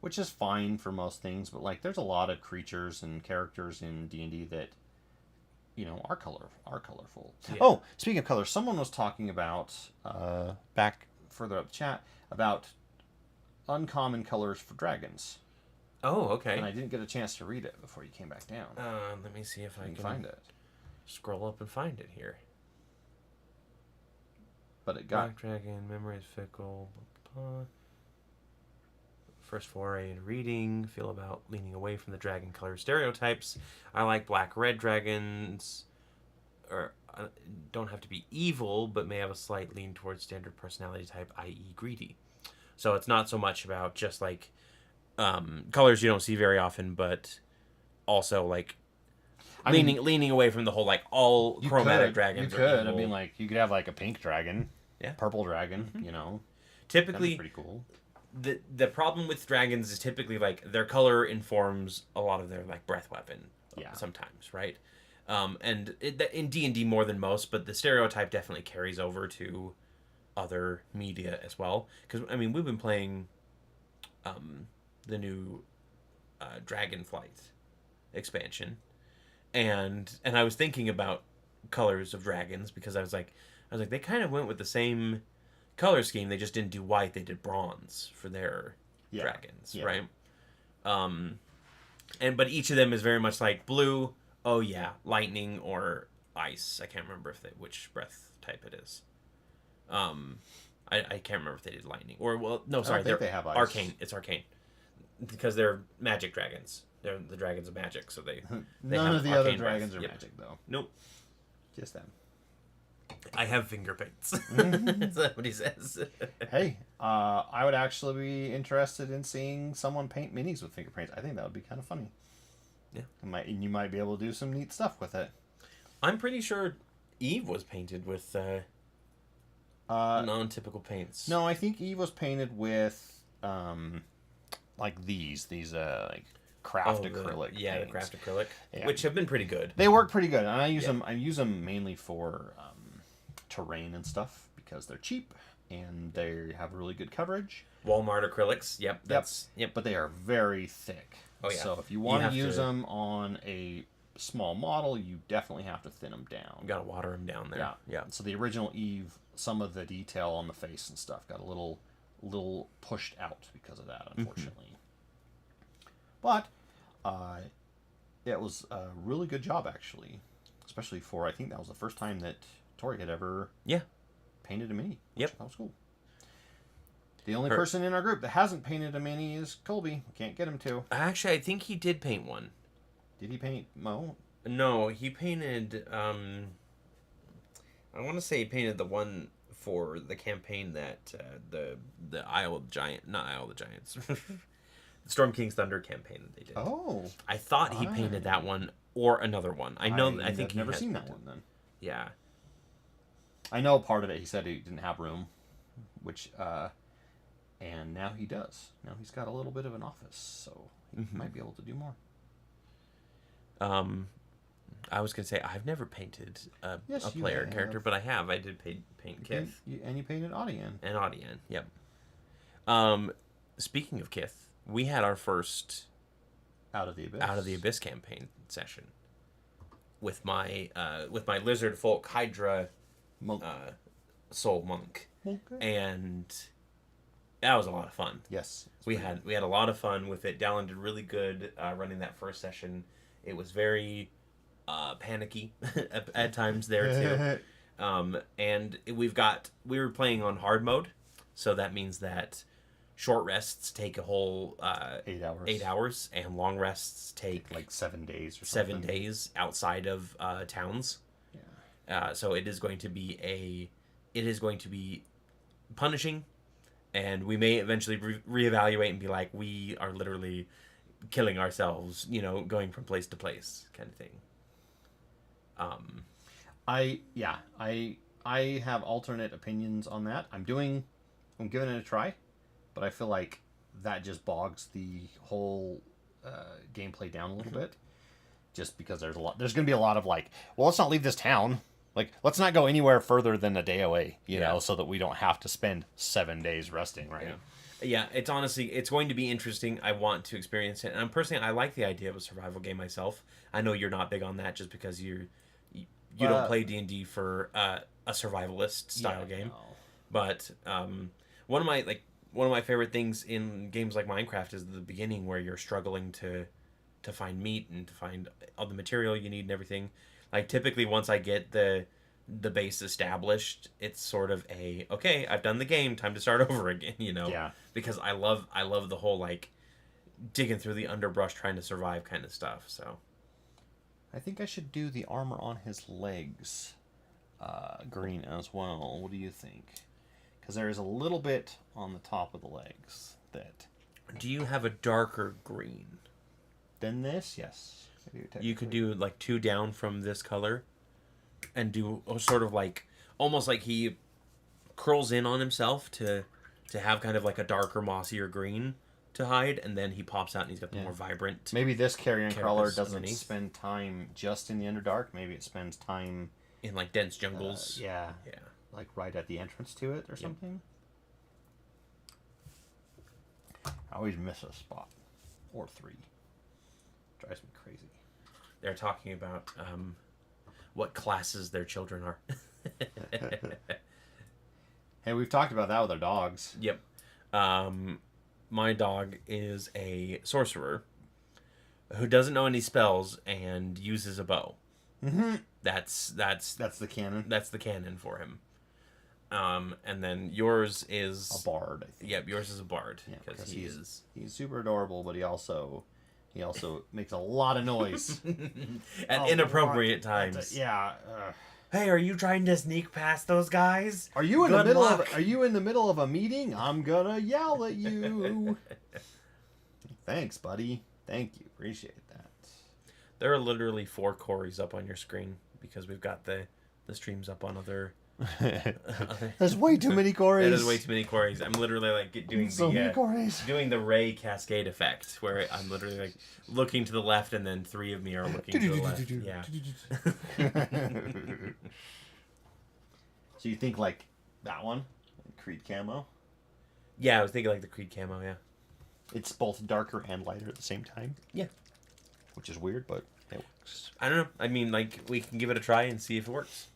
which is fine for most things. But like, there's a lot of creatures and characters in D&D that are colorful. Yeah. Oh, speaking of colors, someone was talking about back further up the chat about uncommon colors for dragons. Oh, and I okay. didn't get a chance to read it before you came back down. Let me see if I You can can find it, scroll up and find it here. but it got Black Dragon, memory is fickle. Blah, blah, blah. First foray in reading. Feel about leaning away from the dragon color stereotypes. I like black red dragons, or don't have to be evil, but may have a slight lean towards standard personality type, i.e., greedy. So it's not so much about just like colors you don't see very often, but also like I mean, leaning away from the whole like all chromatic you dragons are could. I mean, evil. like you could have like a pink dragon, Yeah. purple dragon. You know, that'd be Typically, pretty cool. the problem with dragons is typically like their color informs a lot of their like breath weapon. Yeah. Sometimes, right? And in D&D more than most, but the stereotype definitely carries over to other media as well. Because I mean, we've been playing the new Dragonflight expansion, and I was thinking about colors of dragons because I was like they kind of went with the same color scheme. They just didn't do white. They did bronze for their Yeah. dragons, Yeah. right? Um, and but each of them is very much like blue. Oh yeah, lightning or ice. I can't remember which breath type it is. I can't remember if they did lightning or well no sorry think they're they have ice. arcane. It's arcane because they're magic dragons. They're the dragons of magic, so they None have of the other arcane breath. dragons are Yep. magic though. Nope. Just them. I have finger paints. Mm-hmm. That's what he says. Hey, I would actually be interested in seeing someone paint minis with fingerprints. I think that would be kind of funny. Yeah. You might be able to do some neat stuff with it. I'm pretty sure Eve was painted with non-typical paints. No, I think Eve was painted with like these like craft acrylic. Yeah, the paints. craft acrylic, Yeah. which have been pretty good. They work pretty good, and I use them. I use them mainly for terrain and stuff because they're cheap and they have really good coverage. Walmart acrylics. Yep. Yep. But they are very thick. Oh, yeah. So if you want You to have use to- them on a small model, you definitely have to thin them down. You gotta water them down there. Yeah. Yeah. So the original Eve, some of the detail on the face and stuff got a little pushed out because of that, unfortunately. But it was a really good job, actually. Especially for, I think that was the first time that Tori had ever Yeah. painted a mini. Yep. That was cool. The only person in our group that hasn't painted a mini is Colby. We can't get him to. Actually, I think he did paint one. Did he paint Mo? No, he painted. I want to say he painted the one for the campaign that the Isle of Giant, not Isle of the Giants, the Storm King's Thunder campaign that they did. Oh. I thought he painted that one or another one. I know. I think I've never he has seen that painted- one then. Yeah. I know part of it. He said he didn't have room, which and now he does. Now he's got a little bit of an office, so he might be able to do more. I was gonna say I've never painted a Yes, you player have. character, but I have. I did paint Kith And you painted Audion. and Audian. Yep. Speaking of Kith, we had our first Out of the Abyss. Out of the Abyss campaign session with my lizard folk Hydra Monk. soul monk, Okay. and that was a lot of fun. Yes. We had a lot of fun with it. Dallin did really good running that first session. It was very panicky at times there too. And we were playing on hard mode, so that means that short rests take a whole 8 hours. 8 hours, and long rests take Like 7 days or something. 7 days outside of towns. Yeah. So it is going to be punishing, and we may eventually reevaluate and be like, we are literally killing ourselves, going from place to place, kind of thing. I have alternate opinions on that. I'm giving it a try, but I feel like that just bogs the whole gameplay down a little bit. Just because there's going to be a lot of like, well, let's not leave this town. Like, let's not go anywhere further than a day away, you know, so that we don't have to spend 7 days resting, right? Yeah, it's going to be interesting. I want to experience it, and I like the idea of a survival game myself. I know you're not big on that, just because you don't play D&D for a survivalist style game. No. But one of my one of my favorite things in games like Minecraft is the beginning where you're struggling to find meat and to find all the material you need and everything. Like typically once I get the base established, it's sort of a okay, I've done the game, time to start over again, you know? Yeah. Because I love the whole like digging through the underbrush trying to survive kind of stuff. So I think I should do the armor on his legs green as well. What do you think? Because there is a little bit on the top of the legs that... do you have a darker green? Than this? Yes. I do, You could do like 2 down from this color and do sort of like almost like he curls in on himself to have kind of like a darker mossier green to hide, and then he pops out and he's got the more vibrant. Maybe this carrion crawler doesn't underneath. spend time just in the Underdark. Maybe it spends time In like dense jungles. yeah, Yeah. like right at the entrance to it or something. I always miss a spot or 3. Drives me crazy. They're talking about what classes their children are. Hey, we've talked about that with our dogs. Yep. My dog is a sorcerer who doesn't know any spells and uses a bow. Mm-hmm. That's the canon. that's the canon for him. And then yours is A bard. I think. Yep, yours is a bard Yeah, because he's super adorable, but he also makes a lot of noise at inappropriate God. times. Yeah. Hey, are you trying to sneak past those guys? Are you in the middle luck. Are you in the middle of a meeting? I'm gonna yell at you. Thanks, buddy. Thank you. Appreciate that. There are literally 4 Corys up on your screen because we've got the streams up on other. There's way too many Corys. There's way too many Corys. I'm literally like doing so many Corys. doing the Ray cascade effect where I'm literally like looking to the left and then 3 of me are looking to the left. Yeah. So you think like that one, Creed camo? Yeah, I was thinking like the Creed camo. Yeah. It's both darker and lighter at the same time. Yeah. Which is weird, but it works. I don't know. I mean, like we can give it a try and see if it works.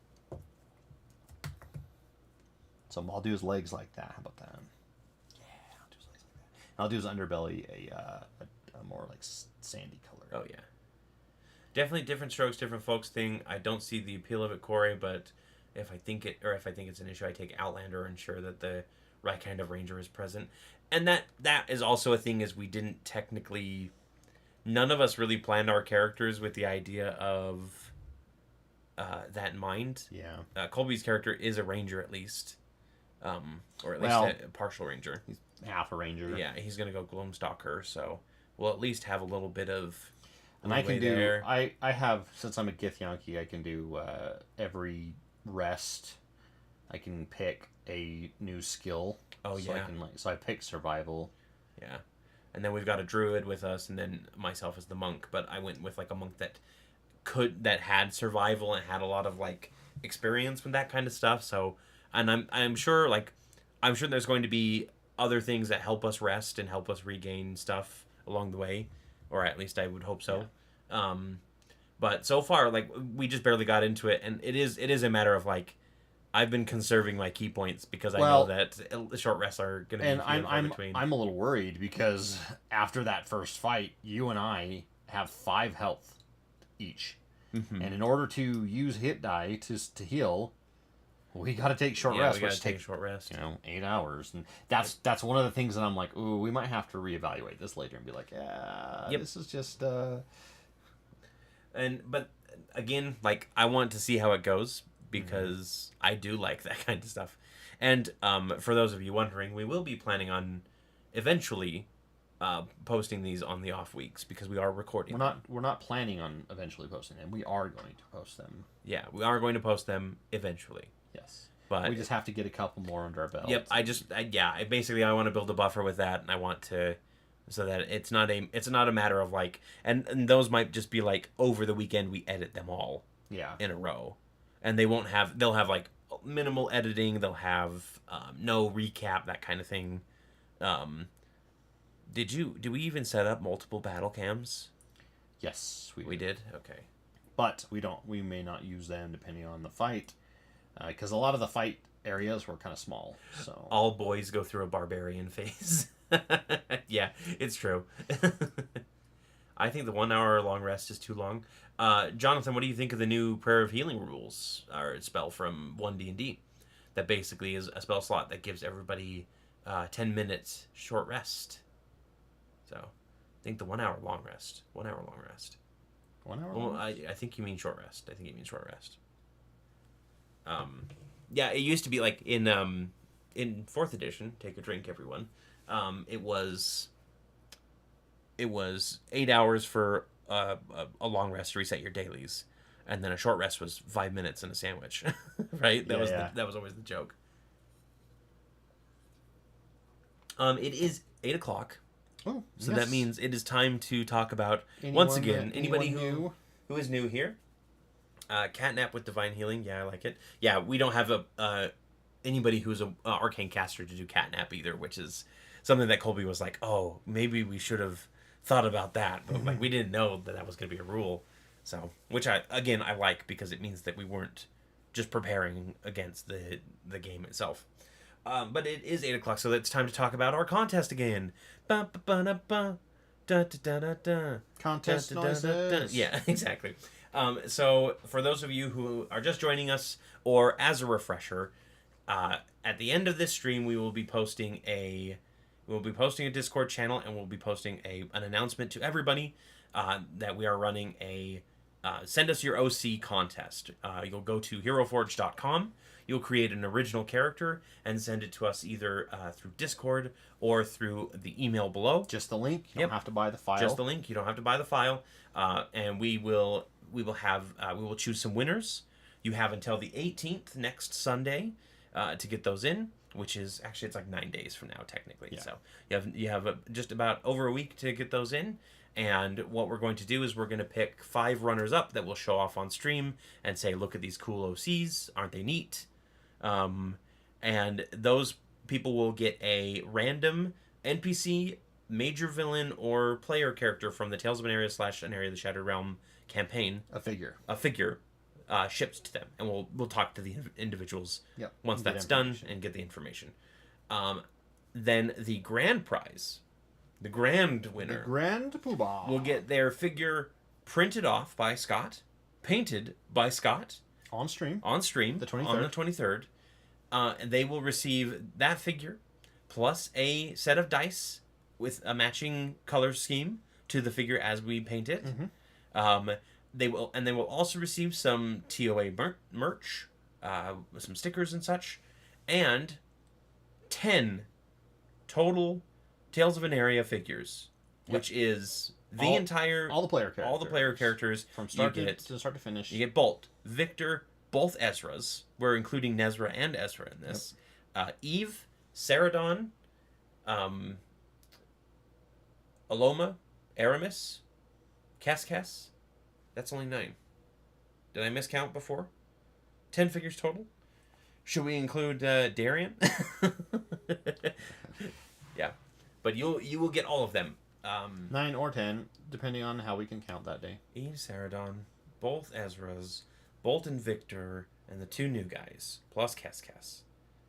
So I'll do his legs like that. How about that? Yeah, I'll do his legs like that. I'll do his underbelly a more like sandy color. Oh yeah. Definitely different strokes, different folks thing. I don't see the appeal of it, Corey, but if I think it's an issue, I take Outlander and ensure that the right kind of ranger is present. And that is also a thing, is we didn't technically, none of us really planned our characters with the idea of that in mind. Yeah. Colby's character is a ranger at least. Or at least a partial ranger. He's half a ranger. Yeah, he's gonna go Gloomstalker, so we'll at least have a little bit of. And I can do. There. I have, since I'm a Githyanki, I can do every rest. I can pick a new skill. Oh so yeah. So I pick survival. Yeah, and then we've got a druid with us, and then myself as the monk. But I went with like a monk that had survival and had a lot of like experience with that kind of stuff. So. And I'm sure there's going to be other things that help us rest and help us regain stuff along the way, or at least I would hope so. Yeah. But so far, like we just barely got into it, and it is a matter of like I've been conserving my key points because I know that short rests are going to be few and far between. I'm a little worried because after that first fight, you and I have 5 health each, and in order to use hit die to heal. We got to take short rest. We got to take a short rest. 8 hours, and that's one of the things that I'm like, ooh, we might have to reevaluate this later and be like, this is just. But again, like I want to see how it goes because I do like that kind of stuff. And for those of you wondering, we will be planning on eventually posting these on the off weeks because we are recording. We're not planning on eventually posting them. We are going to post them. Yeah, we are going to post them eventually. Yes, but we just have to get a couple more under our belt. Yep, I want to build a buffer with that, and I want to, so that it's not a matter of like, and those might just be like over the weekend we edit them all, in a row, and they'll have like minimal editing, they'll have no recap, that kind of thing. Did we even set up multiple battle cams? Yes, we did. Okay, but we may not use them depending on the fight. Because a lot of the fight areas were kind of small. So All boys go through a barbarian phase. Yeah, it's true. I think the 1 hour long rest is too long. Jonathan, what do you think of the new Prayer of Healing rules, or spell from 1D&D? That basically is a spell slot that gives everybody 10 minutes short rest. So, I think the 1 hour long rest. 1 hour long rest. 1 hour. Well, I think you mean short rest. I think you mean short rest. Yeah, it used to be like in fourth edition. Take a drink, everyone. It was 8 hours for a long rest to reset your dailies, and then a short rest was 5 minutes and a sandwich. Right? That that was always the joke. It is 8 o'clock. Oh, So yes. that means it is time to talk about, Anyone once again, anybody new? who is new here. Catnap with Divine Healing. Yeah, I like it. Yeah, we don't have anybody who's a arcane caster to do Catnap either, which is something that Colby was like, oh, maybe we should have thought about that. But like, we didn't know that was going to be a rule. So, which I like, because it means that we weren't just preparing against the game itself. But it is 8 o'clock, so it's time to talk about our contest again. Contest noises. Yeah, exactly. So for those of you who are just joining us, or as a refresher, at the end of this stream, we will be posting a Discord channel, and we'll be posting an announcement to everybody that we are running a send us your OC contest. You'll go to heroforge.com. You'll create an original character and send it to us either through Discord or through the email below. Just the link. You don't have to buy the file. Just the link. You don't have to buy the file. And we will choose some winners. You have until the 18th, next Sunday, to get those in, which is actually, it's like 9 days from now technically. Yeah. So you have just about over a week to get those in. And what we're going to do is we're going to pick 5 runners up that we'll show off on stream and say, look at these cool OCs, aren't they neat? And those people will get a random NPC, major villain, or player character from the Tales of Aneria / Aneria the Shattered Realm campaign. A figure Shipped to them, and we'll talk to the individuals once and that's done and get the information. Then the grand prize, the grand winner, the grand poobah, will get their figure printed off by Scott, painted by Scott on stream the 23rd. On the 23rd. And they will receive that figure plus a set of dice with a matching color scheme to the figure as we paint it. Mm-hmm. They will also receive some TOA merch, some stickers and such, and 10 total Tales of Aneria figures, which is all the player characters from start to finish. You get Bolt, Victor, both Ezras. We're including Nezra and Ezra in this. Eve, Saradon, Aloma, Aramis, Cascas. That's only 9. Did I miscount before? 10 figures total. Should we include Darian? Yeah, but you will get all of them. 9 or 10, depending on how we can count that day. Eve, Saradon, both Ezras, Bolt and Victor, and the 2 new guys, plus Cascas.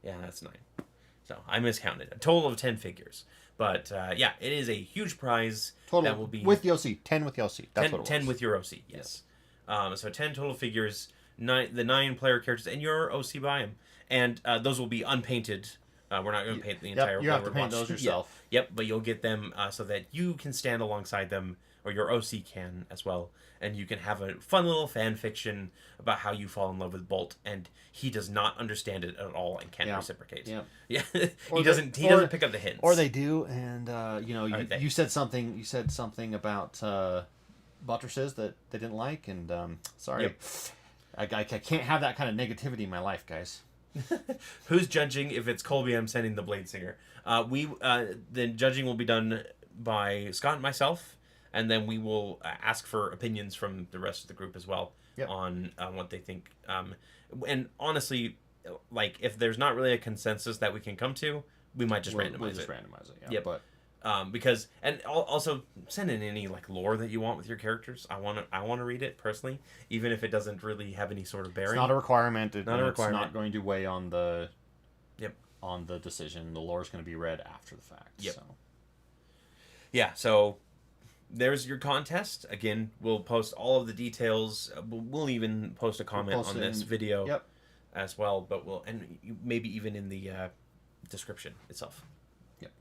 Yeah, that's 9. So I miscounted. A total of 10 figures. But yeah, it is a huge prize. Total that will be with the OC. 10 with the OC. That's 10, what it was. 10 with your OC, yes. So 10 total figures, the 9 player characters, and your OC by them. And those will be unpainted. We're not going to paint the entire. You have to paint those yourself. Yep, but you'll get them so that you can stand alongside them, or your OC can as well, and you can have a fun little fan fiction about how you fall in love with Bolt, and he does not understand it at all and can't reciprocate. Yeah, he doesn't pick up the hints. Or they do, and you said something. You said something about buttresses that they didn't like, and sorry, I can't have that kind of negativity in my life, guys. Who's judging if it's Colby? I'm sending the Blade Singer. The judging will be done by Scott and myself, and then we will ask for opinions from the rest of the group as well on what they think. And honestly, like, if there's not really a consensus that we can come to, we might just randomize it. Yeah, but because, and also send in any like lore that you want with your characters. I want to read it personally, even if it doesn't really have any sort of bearing. It's not a requirement. Not a requirement. It's not going to weigh on the Yep. on the decision. The lore is going to be read after the fact. Yep. So. Yeah, so there's your contest. Again, we'll post all of the details. We'll even post a comment We'll post on it this in- video Yep. as well, but maybe even in the description itself. Yep.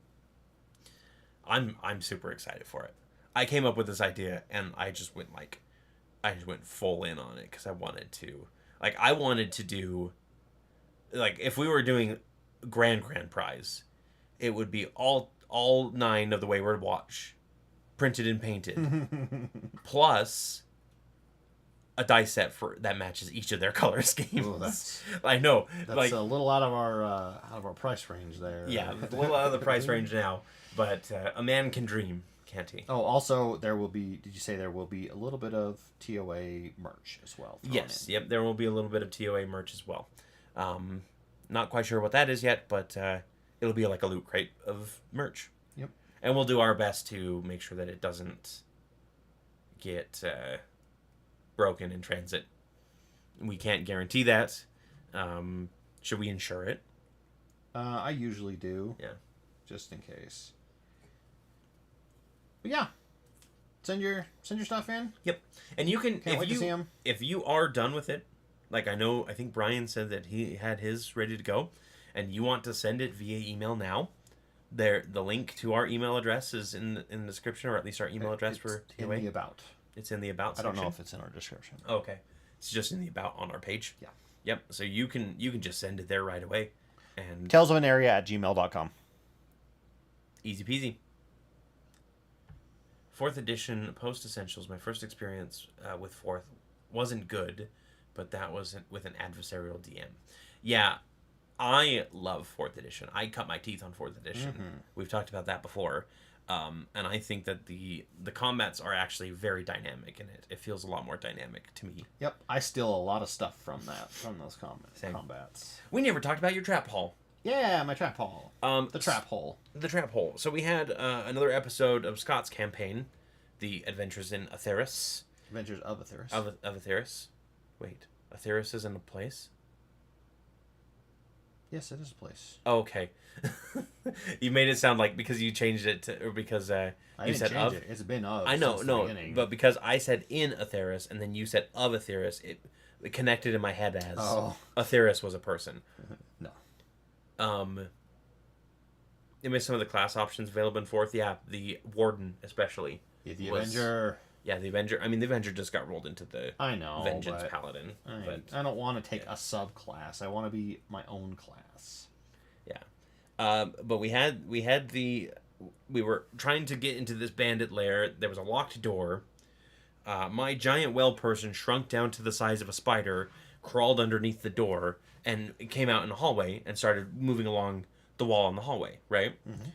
I'm super excited for it. I came up with this idea and I just went full in on it because I wanted to do, like, if we were doing grand prize, it would be all 9 of the Wayward Watch printed and painted plus a dice set for that matches each of their color schemes. Ooh, that's I know, that's like, a little out of our price range there. yeah, a little out of the price range now, but a man can dream, can't he? Oh, also there will be. Did you say there will be a little bit of TOA merch as well? Yes, yep, there will be a little bit of TOA merch as well. Not quite sure what that is yet, but it'll be like a loot crate of merch. Yep. And we'll do our best to make sure that it doesn't get broken in transit. We can't guarantee that. Should we insure it? I usually do. Yeah. Just in case. But yeah, send your stuff in. Yep. And you can, Can't wait to see 'em. if you are done with it, like I think Brian said that he had his ready to go, and you want to send it via email now, the link to our email address is in the description, or at least our email address for in TOA. the about. It's in the about I section. don't know if it's in our description. Okay. It's just in the about on our page. Yeah. Yep. So you can just send it there right away, and Tales of Aneria at gmail.com. easy peasy. 4th edition Post Essentials. My first experience with 4th wasn't good, but that was with an adversarial DM. Yeah, I love 4th edition. I cut my teeth on 4th edition. Mm-hmm. We've talked about that before. And I think that the combats are actually very dynamic in it. It feels a lot more dynamic to me. Yep, I steal a lot of stuff from those Same. combats. We never talked about your trap hall. Yeah, my trap hole. The trap hole. The trap hole. So we had another episode of Scott's campaign, The Adventures in Atheris. Adventures of Atheris. Of Atheris. Wait, Atheris isn't a place? Yes, it is a place. Oh, okay. You made it sound like because you changed it to, or because I you didn't said change of. it. It's been of. I know, since the no, beginning. but because I said in Atheris and then you said of Atheris, it connected in my head as Atheris was a person. No. You missed some of the class options available in 4th. Yeah, the Warden especially. Yeah, the Avenger. Yeah, the Avenger. I mean, the Avenger just got rolled into the I know. Vengeance but Paladin. I don't want to take a subclass. I want to be my own class. Yeah. But we were trying to get into this bandit lair. There was a locked door. My giant well person shrunk down to the size of a spider, crawled underneath the door, and came out in the hallway and started moving along the wall in the hallway, right? Mm-hmm.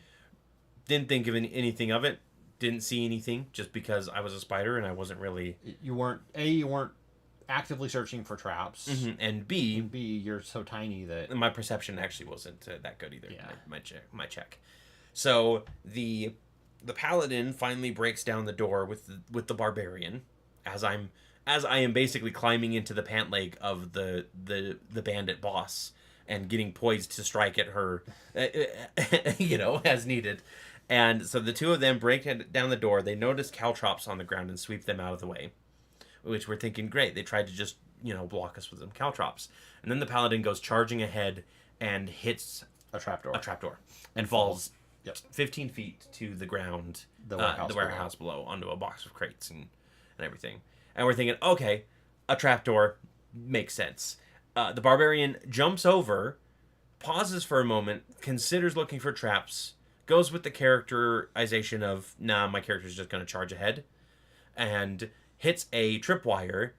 Didn't think of anything of it. Didn't see anything just because I was a spider and I wasn't really... You weren't actively searching for traps. Mm-hmm. And B, you're so tiny that... my perception actually wasn't that good either. Yeah. My check. So the paladin finally breaks down the door with the barbarian as I am basically climbing into the pant leg of the bandit boss and getting poised to strike at her, as needed. And so the two of them break down the door. They notice caltrops on the ground and sweep them out of the way, which we're thinking, great. They tried to just, block us with some caltrops. And then the paladin goes charging ahead and hits a trapdoor and falls Yep. 15 feet to the ground, The warehouse below, onto a box of crates and everything. And we're thinking, okay, a trapdoor makes sense. The barbarian jumps over, pauses for a moment, considers looking for traps, goes with the characterization of, nah, my character's just going to charge ahead, and hits a tripwire.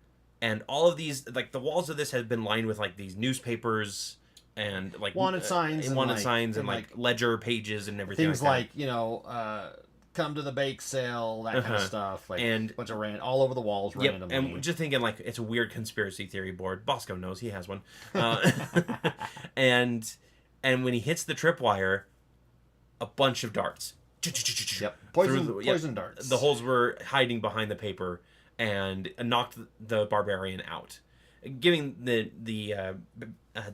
And all of these, like, the walls of this have been lined with, like, these newspapers and, like, wanted signs and ledger pages and everything. Things like come to the bake sale, that kind of stuff. Like, and a bunch of all over the walls randomly. And just thinking, like, it's a weird conspiracy theory board. Bosco knows, he has one. And when he hits the tripwire, a bunch of darts. Yep. Poison darts. The holes were hiding behind the paper and knocked the barbarian out, giving the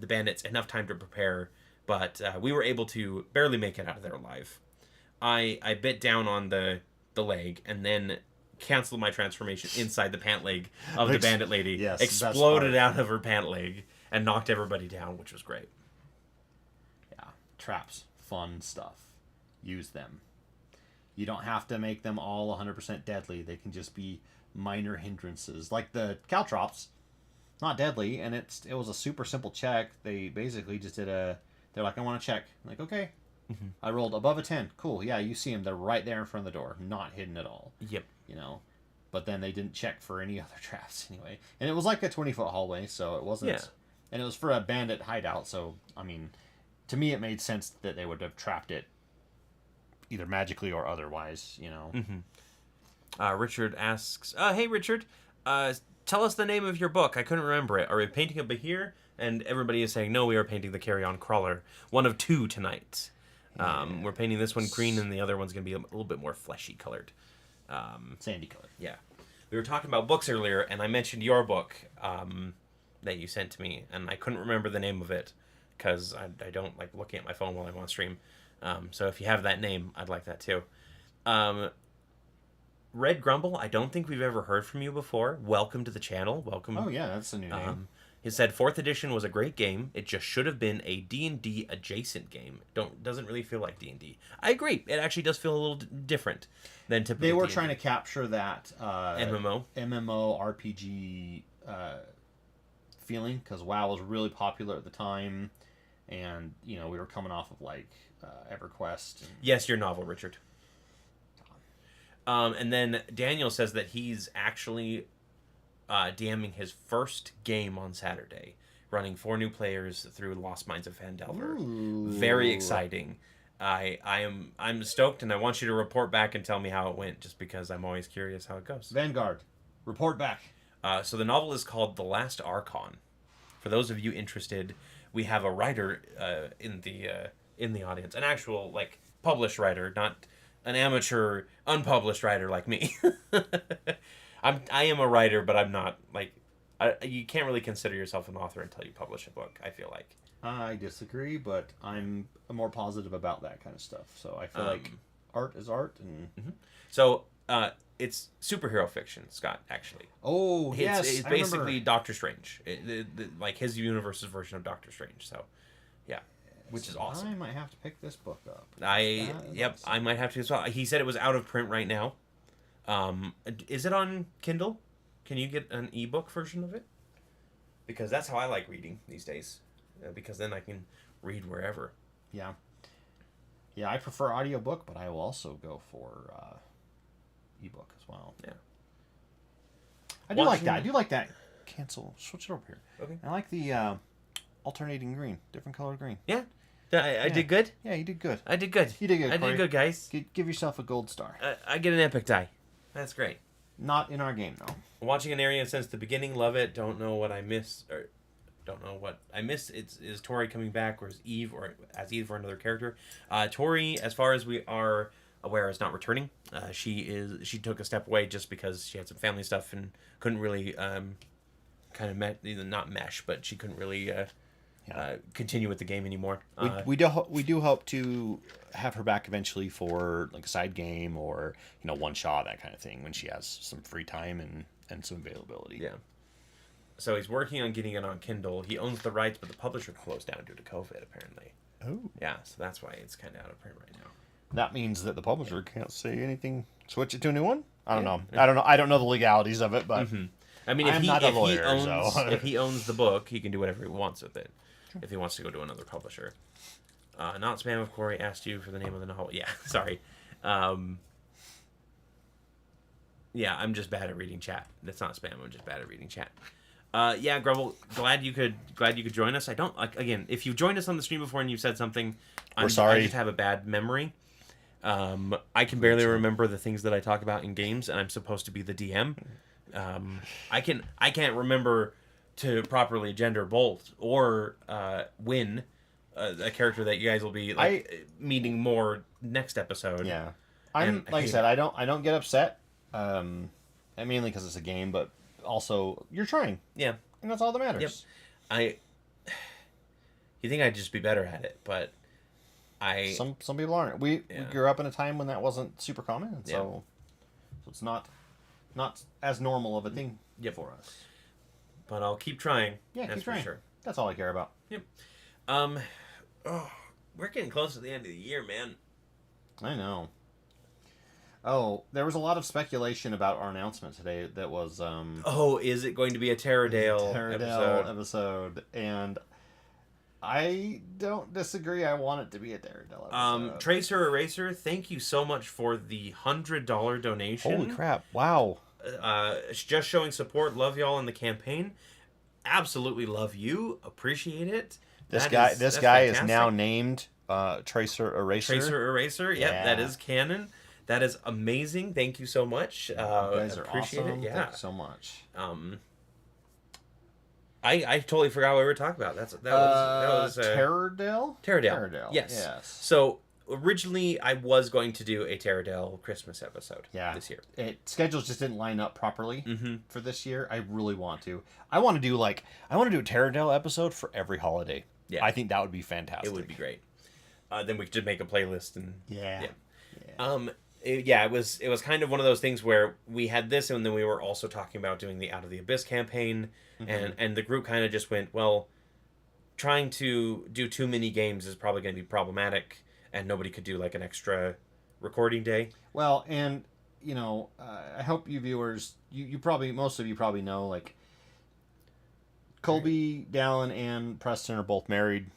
bandits enough time to prepare but we were able to barely make it out of there alive. I bit down on the leg and then canceled my transformation inside the pant leg of the bandit lady. Yes, exploded out of her pant leg and knocked everybody down, which was great. Yeah, traps, fun stuff. Use them. You don't have to make them all 100% deadly. They can just be minor hindrances, like the caltrops. Not deadly, and it was a super simple check. They basically just did they're like, I want to check. I'm like, okay. Mm-hmm. I rolled above a 10. Cool. Yeah, you see them. They're right there in front of the door, not hidden at all. Yep. But then they didn't check for any other traps anyway. And it was like a 20-foot hallway, so it wasn't. Yeah. And it was for a bandit hideout, so I mean, to me, it made sense that they would have trapped it either magically or otherwise. Mm-hmm. Richard asks, "Hey Richard, tell us the name of your book. I couldn't remember it. Are we painting a Bahir?" And everybody is saying, "No, we are painting the Carry On Crawler, one of 2 tonight." We're painting this one green, and the other one's going to be a little bit more fleshy colored. Sandy colored. Yeah. We were talking about books earlier, and I mentioned your book that you sent to me, and I couldn't remember the name of it because I don't like looking at my phone while I'm on stream. So if you have that name, I'd like that too. Red Grumble, I don't think we've ever heard from you before. Welcome to the channel. Welcome. Oh, yeah, that's a new name. He said 4th edition was a great game. It just should have been a D&D adjacent game. Doesn't really feel like D&D. I agree. It actually does feel a little different than typical They were D&D. trying to capture that MMO RPG feeling, because WoW was really popular at the time, and we were coming off of like EverQuest. Yes, your novel, Richard. And then Daniel says that he's actually DMing his first game on Saturday, running 4 new players through Lost Mines of Phandelver. Ooh. Very exciting. I'm stoked, and I want you to report back and tell me how it went, just because I'm always curious how it goes. Vanguard, report back. So the novel is called The Last Archon. For those of you interested, we have a writer in the audience, an actual published writer, not an amateur unpublished writer like me. I am a writer, but I'm not you can't really consider yourself an author until you publish a book, I feel like. I disagree, but I'm more positive about that kind of stuff. So I feel like art is art, and so it's superhero fiction, Scott. Actually, yes, it's basically Doctor Strange, like his universe's version of Doctor Strange. So, yeah, which is awesome. I might have to pick this book up. Awesome. I might have to as well. He said it was out of print right now. Is it on Kindle? Can you get an ebook version of it? Because that's how I like reading these days. Because then I can read wherever. Yeah. Yeah, I prefer audiobook, but I will also go for ebook as well. Yeah. I do like that. I do like that. Cancel. Switch it over here. Okay. I like the alternating green. Different color green. Yeah. I did good? Yeah, you did good. I did good. You did good, I Cory. did good, guys. Give yourself a gold star. I get an epic die. That's great. Not in our game, though. Watching Aneria since the beginning, love it. Don't know what I miss, or don't know what I miss. Is Tori coming back, or is Eve, or as Eve or another character? Tori, as far as we are aware, is not returning. She took a step away just because she had some family stuff and couldn't really not mesh, but she couldn't really continue with the game anymore. We do hope to have her back eventually for like a side game or one shot, that kind of thing, when she has some free time and some availability. Yeah. So he's working on getting it on Kindle. He owns the rights, but the publisher closed down due to COVID, apparently. Oh. Yeah, so that's why it's kind of out of print right now. That means that the publisher can't say anything. Switch it to a new one. I don't know. I don't know the legalities of it, but I mean, if he owns the book, he can do whatever he wants with it. Sure. If he wants to go to another publisher. Not spam of Cory asked you for the name of the novel. Yeah, sorry. Yeah, I'm just bad at reading chat. That's not spam. I'm just bad at reading chat. Yeah, Grumble, glad you could join us. I don't again. If you've joined us on the stream before and you've said something, we're sorry. I just have a bad memory. I can barely remember the things that I talk about in games, and I'm supposed to be the DM. I can't remember to properly gender bolt or win a character that you guys will be meeting more next episode. Yeah, I said, I don't get upset. And mainly because it's a game, but also you're trying. Yeah, and that's all that matters. Yep. You think I'd just be better at it, but I Some people aren't. We grew up in a time when that wasn't super common, and so it's not as normal of a thing for us. But I'll keep trying. Yeah, that's keep trying. for sure. That's all I care about. Yep. We're getting close to the end of the year, man. I know. Oh, there was a lot of speculation about our announcement today that was... is it going to be a Terradale episode? And I don't disagree. I want it to be a Terradale episode. Tracer Eraser, thank you so much for the $100 donation. Holy crap. Wow. Just showing support. Love y'all in the campaign. Absolutely love you. Appreciate it. This guy is now named Tracer Eraser. Tracer Eraser. Yep, that is canon. That is amazing. Thank you so much. You guys are appreciate awesome. It. Yeah. Thank you so much. I totally forgot what we were talking about. That was Terradale? Terradale. Yes. So originally I was going to do a Terradale Christmas episode this year. Schedules just didn't line up properly for this year. I really want to. I want to do a Terradale episode for every holiday. Yeah. I think that would be fantastic. It would be great. Then we could just make a playlist and Yeah. It was kind of one of those things where we had this, and then we were also talking about doing the Out of the Abyss campaign, and the group kind of just went, well, trying to do too many games is probably going to be problematic, and nobody could do like an extra recording day. Well, and I hope you viewers, you probably, most of you probably know, like, Colby, Dallin, and Preston are both married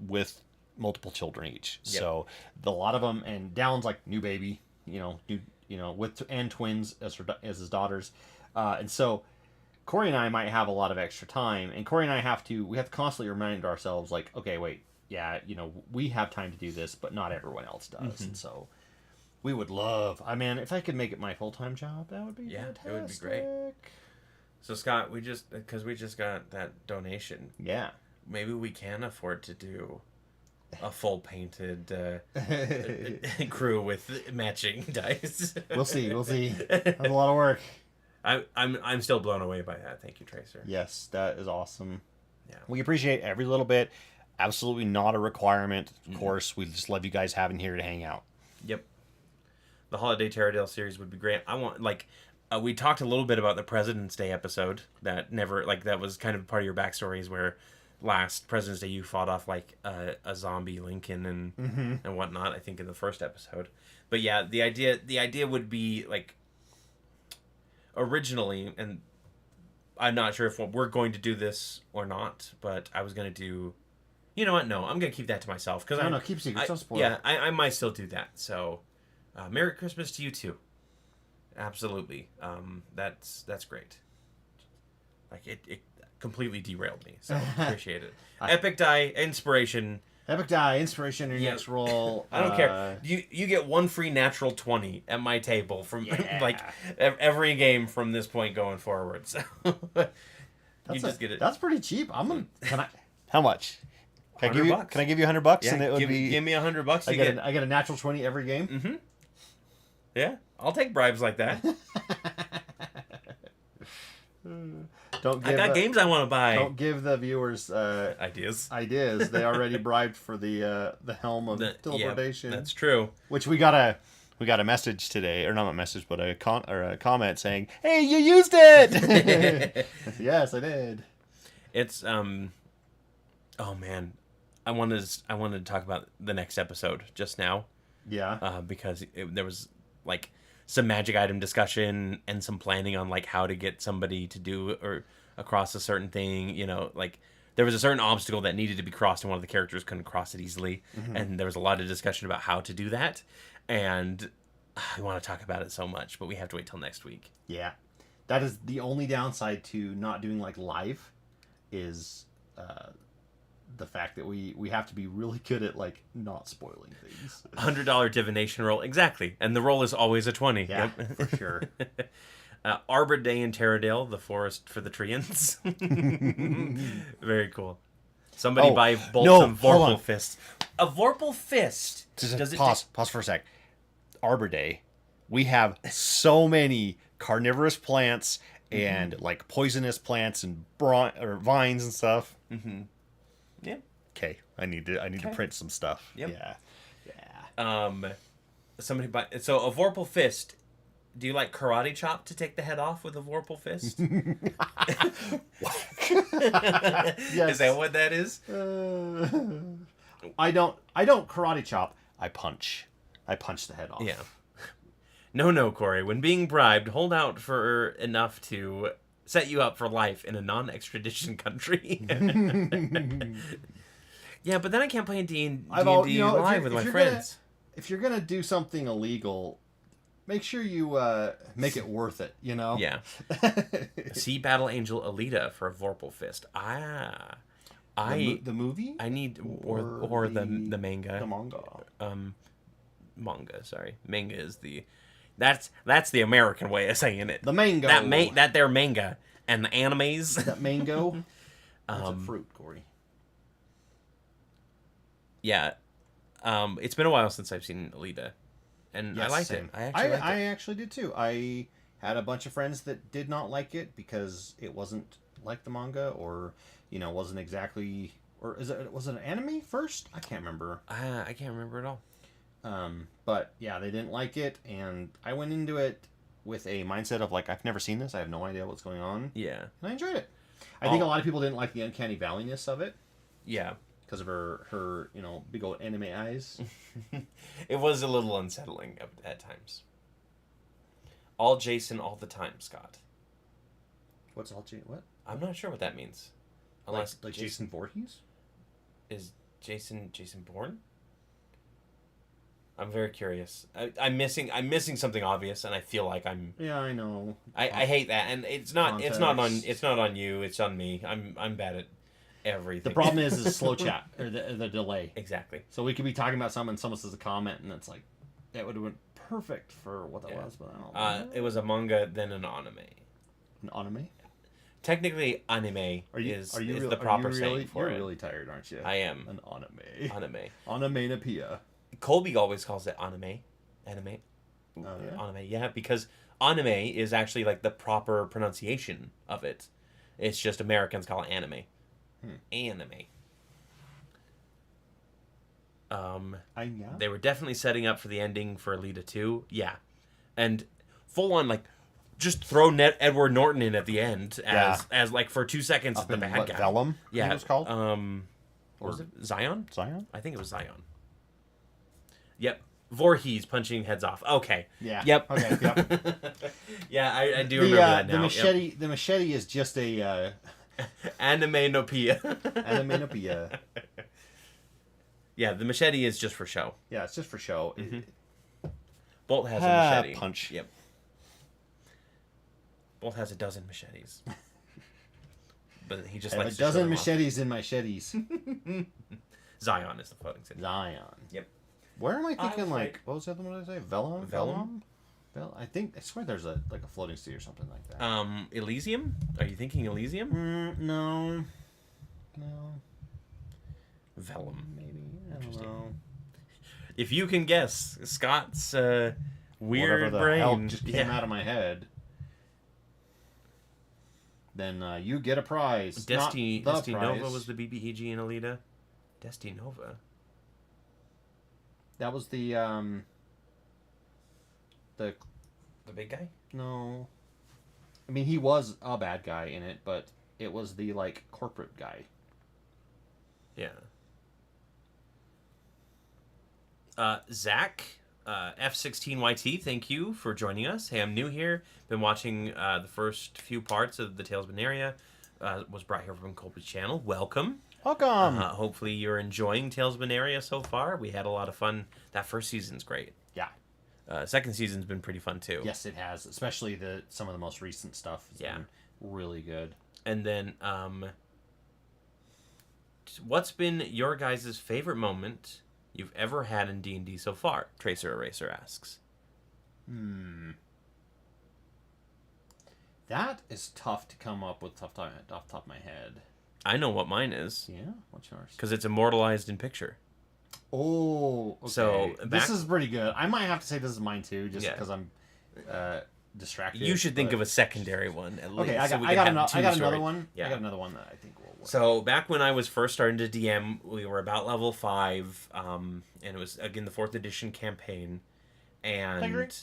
with multiple children each. Yep. So a lot of them, and Dallin's like new baby. With and twins as his daughters, and so Cory and I might have a lot of extra time, and Cory and I have to constantly remind ourselves, like, okay, wait, we have time to do this, but not everyone else does, and so we would love. If I could make it my full-time job, that would be fantastic. It would be great. So Scott, because we just got that donation, maybe we can afford to do a full painted crew with matching dice. We'll see. That's a lot of work. I'm still blown away by that. Thank you, Tracer. Yes, that is awesome. Yeah. We appreciate every little bit. Absolutely not a requirement. Of course, we just love you guys having here to hang out. Yep. The Holiday Terradale series would be great. I want we talked a little bit about the President's Day episode that was kind of part of your backstories where last President's Day you fought off like a zombie Lincoln and whatnot, I think in the first episode. But yeah, the idea would be like originally, and I'm not sure if we're going to do this or not, but I was going to do, you know what, no, I'm going to keep that to myself because no, keep secrets, don't spoil. Yeah, I might still do that. So Merry Christmas to you too. Absolutely. That's great. Like it completely derailed me, so appreciate it. Epic Die inspiration in your next roll. I don't care. You get one free natural 20 at my table from like every game from this point going forward. So you just get it. That's pretty cheap. How much? Can I give you $100? Yeah, and it would give me $100. I get a natural 20 every game. Mm-hmm. Yeah, I'll take bribes like that. I got games I want to buy. Don't give the viewers ideas. They already bribed for the helm of teleportation. Yeah, that's true. Which we got a message today, or not a message, but a comment saying, "Hey, you used it." Yes, I did. It's oh man, I wanted to talk about the next episode just now. Yeah. Because there was like some magic item discussion and some planning on like how to get somebody to do or across a certain thing, like there was a certain obstacle that needed to be crossed and one of the characters couldn't cross it easily, and there was a lot of discussion about how to do that, and I want to talk about it so much, but we have to wait till next week. Yeah, that is the only downside to not doing like live is the fact that we have to be really good at like not spoiling things. $100 divination roll, exactly, and the roll is always a 20. Yeah, for sure. Arbor Day in Terradale, the forest for the treants. Very cool. Somebody buy some Vorpal Fist. A Vorpal Fist. Pause for a sec. Arbor Day. We have so many carnivorous plants and like poisonous plants and vines and stuff. Mm-hmm. Yeah. Okay, I need to print some stuff. Yep. Yeah. So a Vorpal fist. Do you like karate chop to take the head off with a Vorpal fist? Yes. Is that what that is? I don't karate chop. I punch the head off. Yeah. No, Corey. When being bribed, hold out for enough to set you up for life in a non-extradition country. Yeah, but then I can't play D&D live with my friends. If you're gonna do something illegal, make sure you make it worth it. You know. Yeah. See Battle Angel Alita for a Vorpal fist. The movie. I need or the manga. The manga. Manga. Sorry, manga is the. That's the American way of saying it. The mango. That their manga and the animes. That mango. That's a fruit, Corey. Yeah, it's been a while since I've seen Alita, and Yes, I liked same. it. I actually did too. I had a bunch of friends that did not like it because it wasn't like the manga, or wasn't exactly. Or was it an anime first? I can't remember. I can't remember at all. But yeah, they didn't like it, and I went into it with a mindset of like, I've never seen this. I have no idea what's going on. Yeah, and I enjoyed it. I think a lot of people didn't like the uncanny valleyness of it. Yeah. Because of her big old anime eyes. It was a little unsettling at times. All Jason all the time, Scott. What's all Jason? What? I'm not sure what that means. Unless like Jason Voorhees? Is Jason Bourne? I'm very curious. I'm missing something obvious, and I feel like I'm. Yeah, I know. I hate that, and it's not on you. It's on me. I'm bad at everything. The problem is slow chat or the delay. Exactly. So we could be talking about something, and someone says a comment, and it's like that would have been perfect for what that was, but I don't know. It was a manga, then an anime. An anime? Technically, anime is the proper saying for it. You're really tired, aren't you? I am. An anime. Anime. Onomatopoeia. Colby always calls it anime. Anime. Oh, yeah? Anime, yeah, because anime is actually like the proper pronunciation of it. It's just Americans call it anime. Anime. They were definitely setting up for the ending for Alita 2. Yeah. And full on, like, just throw Edward Norton in at the end as like, for 2 seconds, Up the in bad guy. Vellum? Yeah. It was called? What was it? Zion? Zion? I think it was Zion. Yep. Voorhees punching heads off. Okay. Yeah. Yep. Okay. Yep. Yeah, I do remember that now. The machete is just a Animenopia. Animenopia. Yeah, the machete is just for show. Yeah, it's just for show. Mm-hmm. Bolt has a machete. Punch. Yep. Bolt has a dozen machetes. But he just likes a dozen machetes in my machetes. Zion is the floating city. Zion. Yep. Where am I thinking? What was the other one I say? Vellum. I swear there's a floating city or something like that. Elysium? Are you thinking Elysium? No. Vellum. Maybe. I don't know. If you can guess, Scott's weird Whatever the brain hell just came out of my head. Then you get a prize. Destinova was the BBEG in Alita. Destinova. That was the big guy? No. I mean, he was a bad guy in it, but it was the corporate guy. Yeah. Zach, F16YT, thank you for joining us. Hey, I'm new here. Been watching the first few parts of the Tales of Aneria. Was brought here from Colby's channel. Welcome. Welcome. Hopefully you're enjoying Tales of Aneria so far. We had a lot of fun. That first season's great. Yeah. Second season's been pretty fun too. Yes, it has. Especially some of the most recent stuff. Has been really good. And then, what's been your guys' favorite moment you've ever had in D&D so far? Tracer Eraser asks. That is tough to come up with off the top of my head. I know what mine is. Yeah? What's yours? Because it's immortalized in picture. Oh, okay. So this is pretty good. I might have to say this is mine too, just because I'm distracted. You should think of a secondary one at least. Okay, I got another one. Yeah. I got another one that I think will So back when I was first starting to DM, we were about level 5, and it was again the 4th edition campaign. And Take a drink.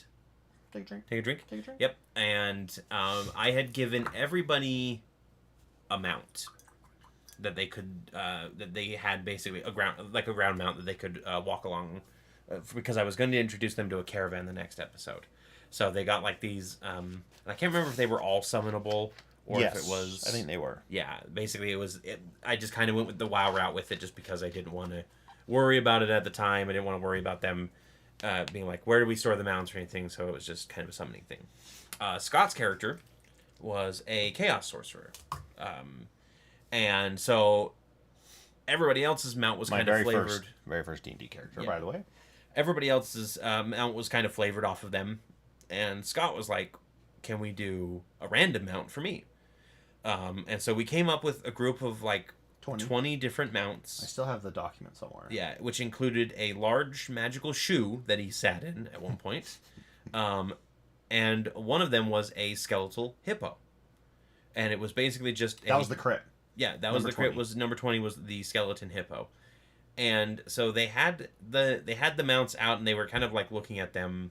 Take a drink. Take a drink. Take a drink. Yep. And I had given everybody a mount that they could that they had basically a ground mount that they could walk along, because I was going to introduce them to a caravan the next episode. So they got like these. I can't remember if they were all summonable or Yes, if it was. I think they were. Yeah, basically it was. I just kind of went with the WoW route with it, just because I didn't want to worry about it at the time. I didn't want to worry about them being like, where do we store the mounts or anything. So it was just kind of a summoning thing. Scott's character was a chaos sorcerer, and so everybody else's mount was kind of flavored. Very first D&D character, by the way. Everybody else's mount was kind of flavored off of them, and Scott was like, can we do a random mount for me? And so we came up with a group of like 20 different mounts. I still have the document somewhere. Yeah, which included a large magical shoe that he sat in at one point. And one of them was a skeletal hippo. And it was basically just that was the crit. Yeah, that was the crit. Was number 20 was the skeleton hippo. And so they had the mounts out, and they were kind of like looking at them,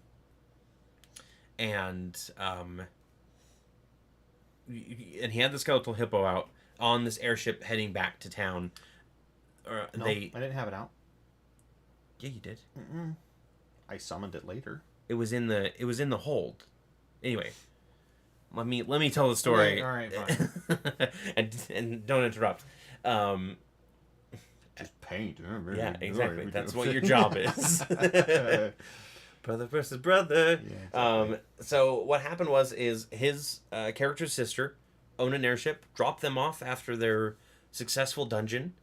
and he had the skeletal hippo out on this airship heading back to town. No, I didn't have it out. Yeah, you did. I summoned it later. It was in the hold. Anyway, let me tell the story. Okay, all right, fine. and don't interrupt. Just paint. Yeah, exactly. That's what your job is. Brother versus brother. Yeah, exactly. So what happened was his character's sister owned an airship, dropped them off after their successful dungeon,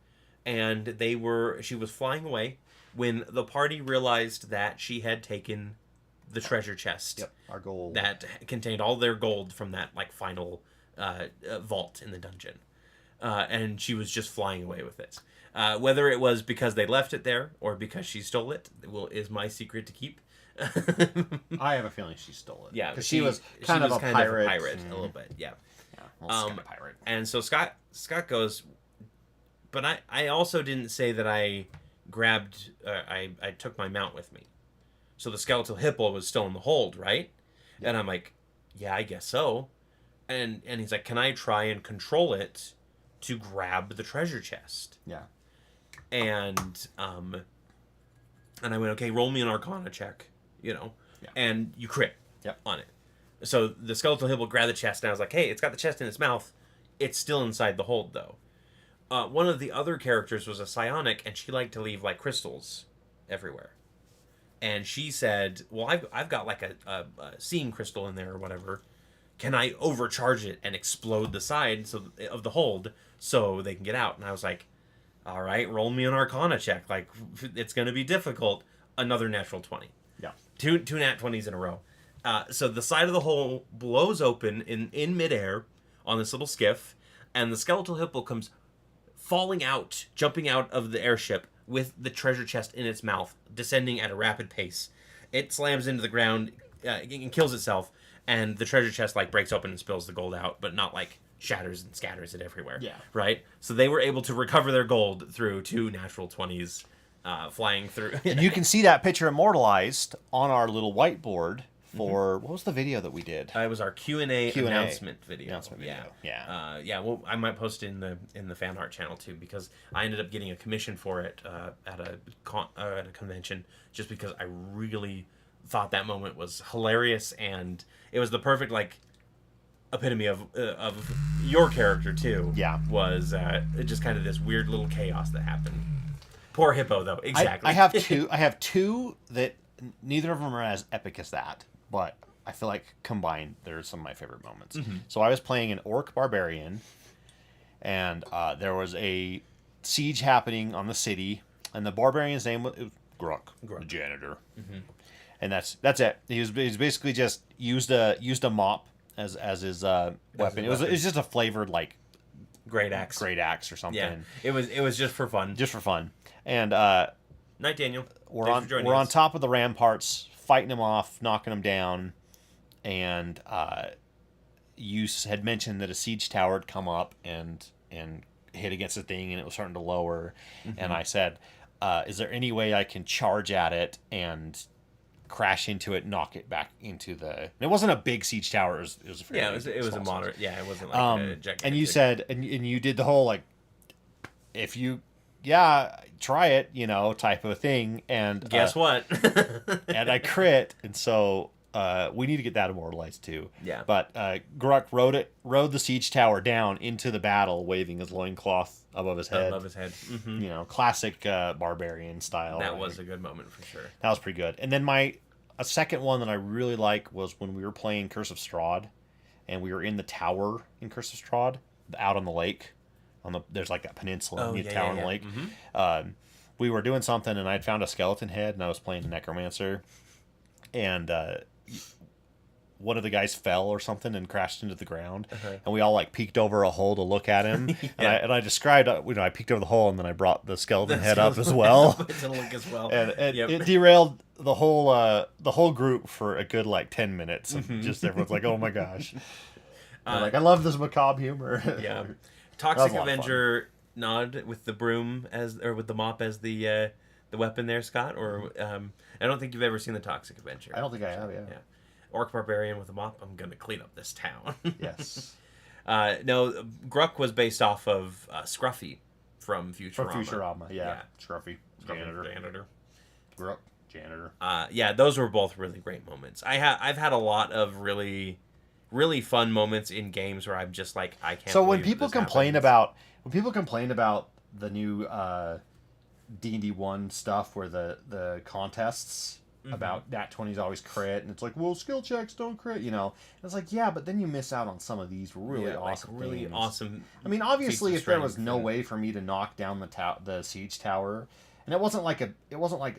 and she was flying away when the party realized that she had taken the treasure chest. Yep, our gold. That contained all their gold from that like final vault in the dungeon. And she was just flying away with it. Whether it was because they left it there or because she stole it, is my secret to keep. I have a feeling she stole it. Yeah, because she was kind of a pirate. A little bit. Yeah. Kind of pirate. And so Scott goes, but I also didn't say that I grabbed. I took my mount with me, so the skeletal hippo was still in the hold, right? Yeah. And I'm like, yeah, I guess so. And he's like, can I try and control it to grab the treasure chest? Yeah. And I went, okay, roll me an Arcana check, and you crit on it. So the skeletal hippo grabbed the chest, and I was like, hey, it's got the chest in its mouth. It's still inside the hold, though. One of the other characters was a psionic, and she liked to leave, like, crystals everywhere. And she said, well, I've got, like, a seeing crystal in there or whatever. Can I overcharge it and explode the side of the hold so they can get out? And I was like, all right, roll me an Arcana check. Like, it's going to be difficult. Another natural 20. Yeah. Two nat 20s in a row. So the side of the hole blows open in midair on this little skiff, and the skeletal hippo comes falling out, jumping out of the airship with the treasure chest in its mouth, descending at a rapid pace. It slams into the ground and kills itself, and the treasure chest like breaks open and spills the gold out, but not like shatters and scatters it everywhere. Yeah. Right? So they were able to recover their gold through 2 natural 20s flying through. And you can see that picture immortalized on our little whiteboard for what was the video that we did? It was our Q&A announcement video. Yeah. Well, I might post it in the fan art channel too, because I ended up getting a commission for it at a convention, just because I really thought that moment was hilarious, and it was the perfect like epitome of your character too. Yeah. Was just kind of this weird little chaos that happened. Poor hippo though. Exactly. I have two that neither of them are as epic as that, but I feel like combined, they're some of my favorite moments. Mm-hmm. So I was playing an orc barbarian, and there was a siege happening on the city, and the barbarian's name was Grunk, the janitor. Mm-hmm. And that's it. He was basically just used a mop as his weapon. It was just a flavored like great axe or something. Yeah, it was just for fun. Just for fun. And night, Daniel. We're on top of the ramparts, fighting them off, knocking them down, and you had mentioned that a siege tower had come up and hit against the thing and it was starting to lower. And I said, is there any way I can charge at it and crash into it, knock it back into the... And it wasn't a big siege tower. It was a fairly it was a small moderate. size. Yeah, it wasn't like a gigantic. And you said, and you did the whole, like, if you... Yeah, try it, type of thing. And guess what? and I crit, and so we need to get that immortalized too. Yeah. But Gruck rode the siege tower down into the battle, waving his loincloth above his head. Above his head. Mm-hmm. Classic barbarian style. That was a good moment for sure. That was pretty good. And then a second one that I really like was when we were playing Curse of Strahd, and we were in the tower in Curse of Strahd, out on the lake. There's like that peninsula and the tower on the lake. Mm-hmm. We were doing something, and I'd found a skeleton head, and I was playing a necromancer, and one of the guys fell or something and crashed into the ground, and we all like peeked over a hole to look at him. And I described, I peeked over the hole, and then I brought the skeleton head up as well. To look as well. And it derailed the whole group for a good like 10 minutes. And just everyone's like, "Oh my gosh!" I love this macabre humor. Yeah. Toxic Avenger nod with the broom with the mop as the weapon there, Scott. Or I don't think you've ever seen the Toxic Avenger. I don't think I have. Yeah. Orc barbarian with a mop. I'm gonna clean up this town. Yes. No, Gruck was based off of Scruffy from Futurama. From Futurama, yeah. Scruffy, janitor. Gruck, janitor. Yeah, those were both really great moments. I've had a lot of really, really fun moments in games where I'm just like, I can't. So when people complain about the new D&D 1 stuff where the contests about Nat 20s always crit, and it's like, well, skill checks don't crit, It's like, yeah, but then you miss out on some of these really awesome really things. Awesome. I mean, obviously, if there was no way for me to knock down the siege tower, and it wasn't like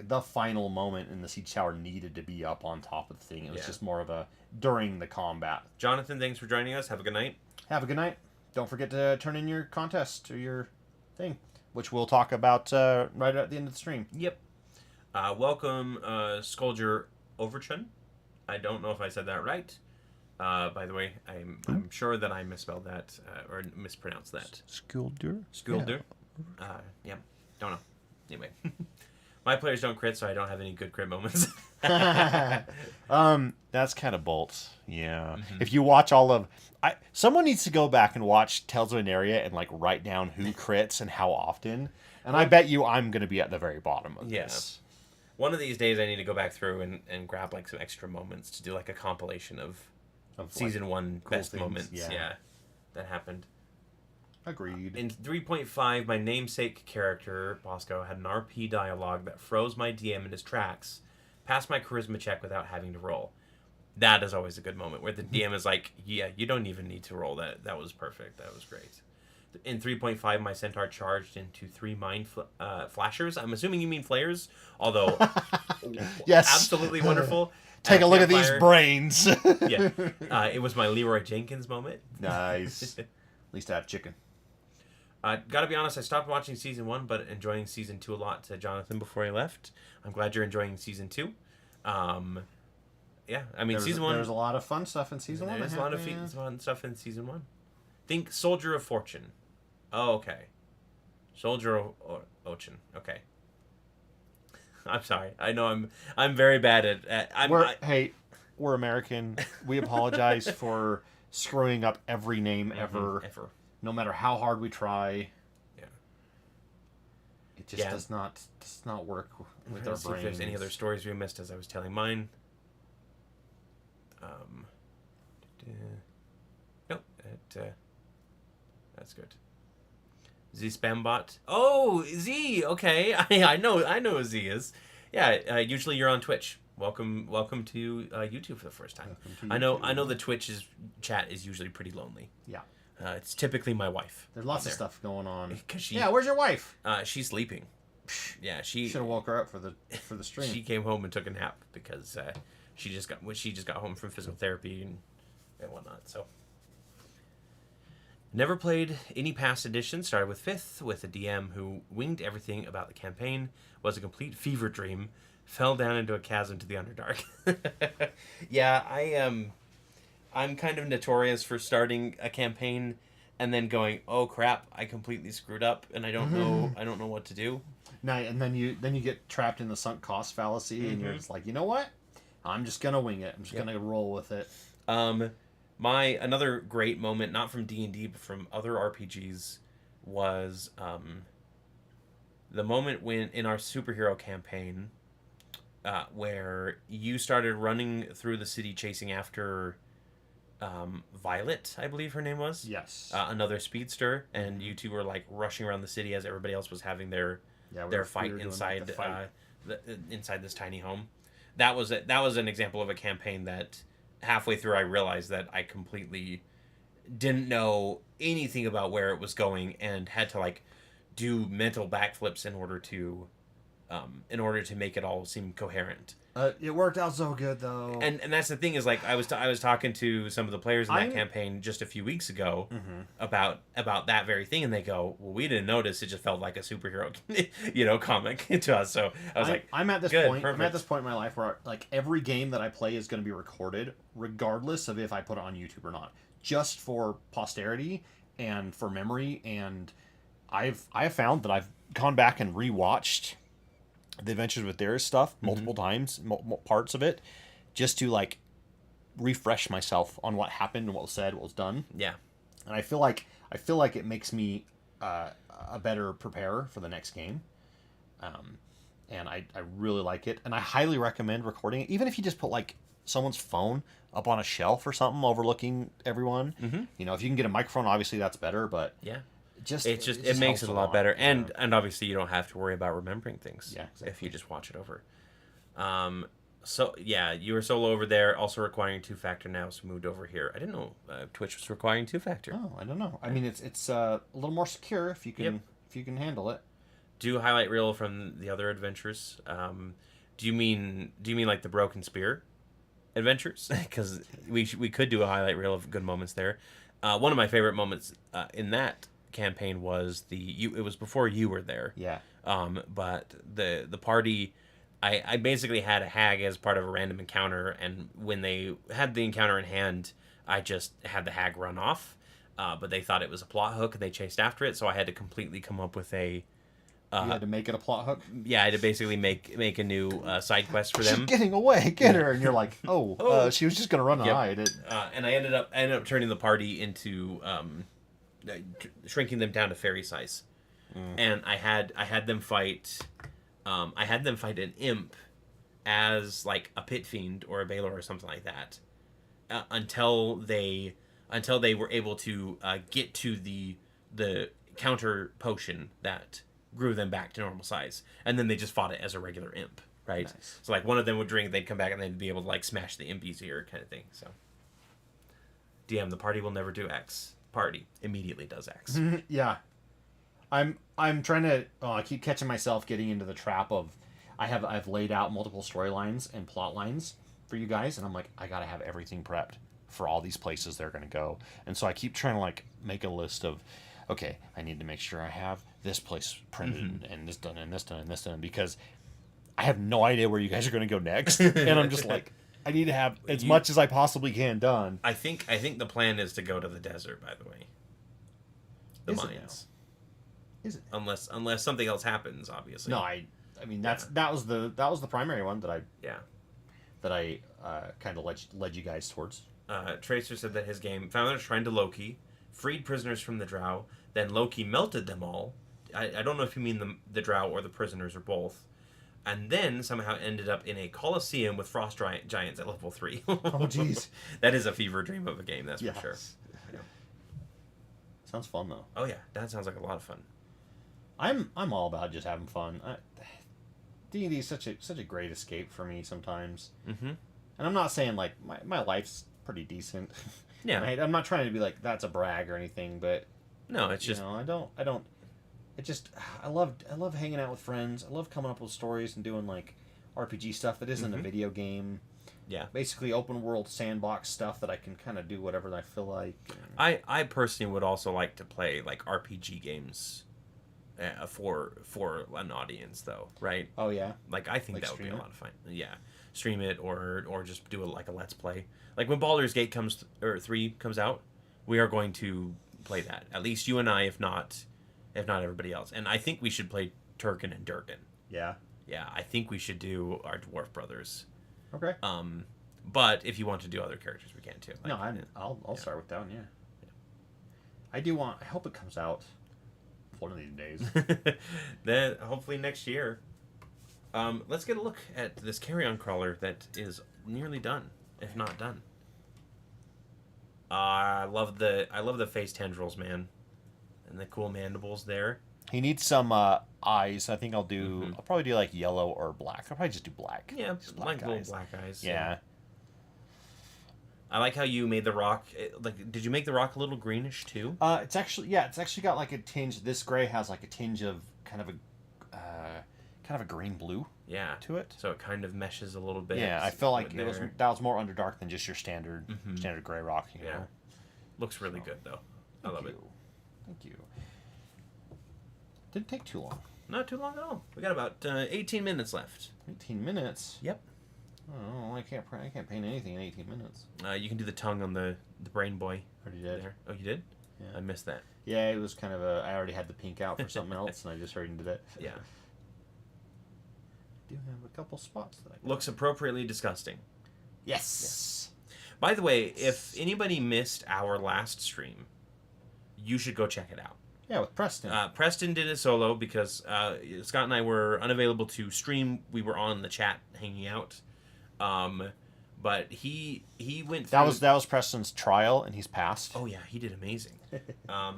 the final moment in the siege tower needed to be up on top of the thing. It was just more of a during the combat. Jonathan, thanks for joining us. Have a good night. Have a good night. Don't forget to turn in your contest or your thing, which we'll talk about right at the end of the stream. Yep. Welcome, Skulger Overchun. I don't know if I said that right. By the way, I'm sure that I misspelled that or mispronounced that. Skulder? Yeah. Don't know. Anyway. My players don't crit, so I don't have any good crit moments. That's kind of bolts. Yeah. Mm-hmm. If you watch someone needs to go back and watch Tales of Aneria and like write down who crits and how often. And I bet you I'm going to be at the very bottom of this. One of these days I need to go back through and grab like some extra moments to do like a compilation of season 1 cool best things. Moments. Yeah. That happened. Agreed. In 3.5, my namesake character, Bosco, had an RP dialogue that froze my DM in his tracks, passed my charisma check without having to roll. That is always a good moment where the DM is like, yeah, you don't even need to roll. That was perfect. That was great. In 3.5, my centaur charged into 3 mind flashers. I'm assuming you mean flares, although yes, absolutely wonderful. Take a look at these brains. Yeah. It was my Leroy Jenkins moment. Nice. At least I have chicken. Gotta be honest, I stopped watching season 1, but enjoying season 2 a lot. To Jonathan before he left, I'm glad you're enjoying season 2. Yeah, I mean season 1. There's a lot of fun stuff in season 1. There's a lot of fun stuff in season 1. Think Soldier of Fortune. Oh, okay. Soldier of Ocean. Okay. I'm sorry. I know I'm very bad at. Hey, we're American. We apologize for screwing up every name ever. No matter how hard we try. Yeah. It just does not work with our brains. If there's any other stories we missed as I was telling mine. Nope. That's good. Z Spambot. Oh, Z. Okay, I know who Z is. Yeah. Usually you're on Twitch. Welcome to YouTube for the first time. I know the Twitch chat is usually pretty lonely. Yeah. It's typically my wife. There's lots of stuff going on. Yeah, where's your wife? She's sleeping. Yeah, she should have woke her up for the stream. She came home and took a nap because she just got home from physical therapy and whatnot. So never played any past editions. Started with 5th with a DM who winged everything about the campaign. Was a complete fever dream. Fell down into a chasm to the Underdark. Yeah, I'm kind of notorious for starting a campaign and then going, oh crap, I completely screwed up, and I don't know what to do. Now, and then you get trapped in the sunk cost fallacy, and you're just like, you know what? I'm just gonna wing it. I'm just gonna roll with it. My another great moment, not from D&D but from other RPGs, was the moment when in our superhero campaign, where you started running through the city chasing after Violet, I believe her name was. Yes. Another speedster, and you two were like rushing around the city as everybody else was having their fight inside inside this tiny home. That was an example of a campaign that halfway through I realized that I completely didn't know anything about where it was going and had to like do mental backflips in order to make it all seem coherent. It worked out so good though. And that's the thing is like I was talking to some of the players in that campaign just a few weeks ago about that very thing, and they go, "Well, we didn't notice. It just felt like a superhero, comic to us." So I was I'm at this point. Perfect. I'm at this point in my life where like every game that I play is going to be recorded, regardless of if I put it on YouTube or not, just for posterity and for memory. And I have found that I've gone back and rewatched the Adventures with Darius stuff multiple times, parts of it, just to like refresh myself on what happened and what was said, what was done. Yeah, and I feel like it makes me a better preparer for the next game. And I really like it, and I highly recommend recording it, even if you just put like someone's phone up on a shelf or something overlooking everyone. If you can get a microphone, obviously that's better, but yeah. It makes it a lot better, and obviously you don't have to worry about remembering things. Yeah, exactly. If you just watch it over. So yeah, you were solo over there, also requiring 2-factor now, so moved over here. I didn't know Twitch was requiring 2-factor. Oh, I don't know. I mean, it's a little more secure if you can handle it. Do highlight reel from the other adventures. Do you mean like the Broken Spear adventures? Because we could do a highlight reel of good moments there. One of my favorite moments in that campaign was it was before you were there. Yeah. But the party, I basically had a hag as part of a random encounter, and when they had the encounter in hand, I just had the hag run off. But they thought it was a plot hook, and they chased after it, so I had to completely come up with a... you had to make it a plot hook? Yeah, I had to basically make a new side quest for them. She's getting away, get her! And you're like, she was just going to run and hide. And I ended up turning the party into... shrinking them down to fairy size, and I had them fight an imp as like a pit fiend or a Baylor or something like that, until they were able to get to the counter potion that grew them back to normal size, and then they just fought it as a regular imp, right? Nice. So like one of them would drink, they'd come back, and they'd be able to like smash the imp easier, kind of thing. So DM, the party will never do X. Party immediately does X. Yeah, I'm trying to. I keep catching myself getting into the trap of I've laid out multiple storylines and plot lines for you guys, and I'm like, I gotta have everything prepped for all these places they're gonna go, and so I keep trying to like make a list of, okay, I need to make sure I have this place printed and this done and this done and this done, because I have no idea where you guys are gonna go next, and I'm just like, I need to have as much as I possibly can done. I think the plan is to go to the desert, by the way. The mines. Is it? Unless something else happens, obviously. No, I mean that was the primary one that I kind of led you guys towards. Tracer said that his game found a shrine to Loki, freed prisoners from the Drow, then Loki melted them all. I don't know if you mean the Drow or the prisoners or both. And then somehow ended up in a coliseum with frost giants at level 3. Oh, jeez. That is a fever dream of a game, that's for sure. Yeah. Sounds fun, though. Oh, yeah. That sounds like a lot of fun. I'm all about just having fun. D&D is such a great escape for me sometimes. Mm-hmm. And I'm not saying, like, my life's pretty decent. Yeah. Right? I'm not trying to be like, that's a brag or anything, but... No, it's just... I don't... It just, I love hanging out with friends. I love coming up with stories and doing like RPG stuff that isn't a video game. Yeah. Basically open world sandbox stuff that I can kind of do whatever I feel like. I personally would also like to play like RPG games for an audience though, right? Oh yeah. Like I think that would be a lot of fun. Yeah. Stream it or just do like a let's play. Like when Baldur's Gate 3 comes out, we are going to play that. At least you and I, if not everybody else. And I think we should play Turkin and Durkin. Yeah. Yeah, I think we should do our dwarf brothers. Okay. But if you want to do other characters, we can too. No, I'll start with that one. Yeah. I hope it comes out one of these days. Then hopefully next year. Let's get a look at this carry-on crawler that is nearly done, if not done. I love the face tendrils, man, and the cool mandibles there. He needs some eyes. I think I'll probably do like yellow or black. I'll probably just do black. Yeah, just like little black eyes. Yeah. I like how you made the rock. Did you make the rock a little greenish too? It's actually got like a tinge. This gray has like a tinge of kind of a green blue. Yeah. To it. So it kind of meshes a little bit. Yeah, I feel like that was more underdark than just your standard gray rock. You know? Looks really good though. I love it. Thank you. Didn't take too long. Not too long at all. We got about 18 minutes left. 18 minutes. Yep. Oh, I can't paint anything in 18 minutes. You can do the tongue on the brain boy. Already did. There. Oh, you did? Yeah. I missed that. Yeah, it was kind of I already had the pink out for something else, and I just hurried and did it. Yeah. Do have a couple spots that I got. Looks appropriately disgusting. Yes. By the way, if anybody missed our last stream, you should go check it out. Yeah, with Preston. Preston did it solo because Scott and I were unavailable to stream. We were on the chat hanging out. But he went through... That was Preston's trial, and he's passed. Oh yeah, he did amazing.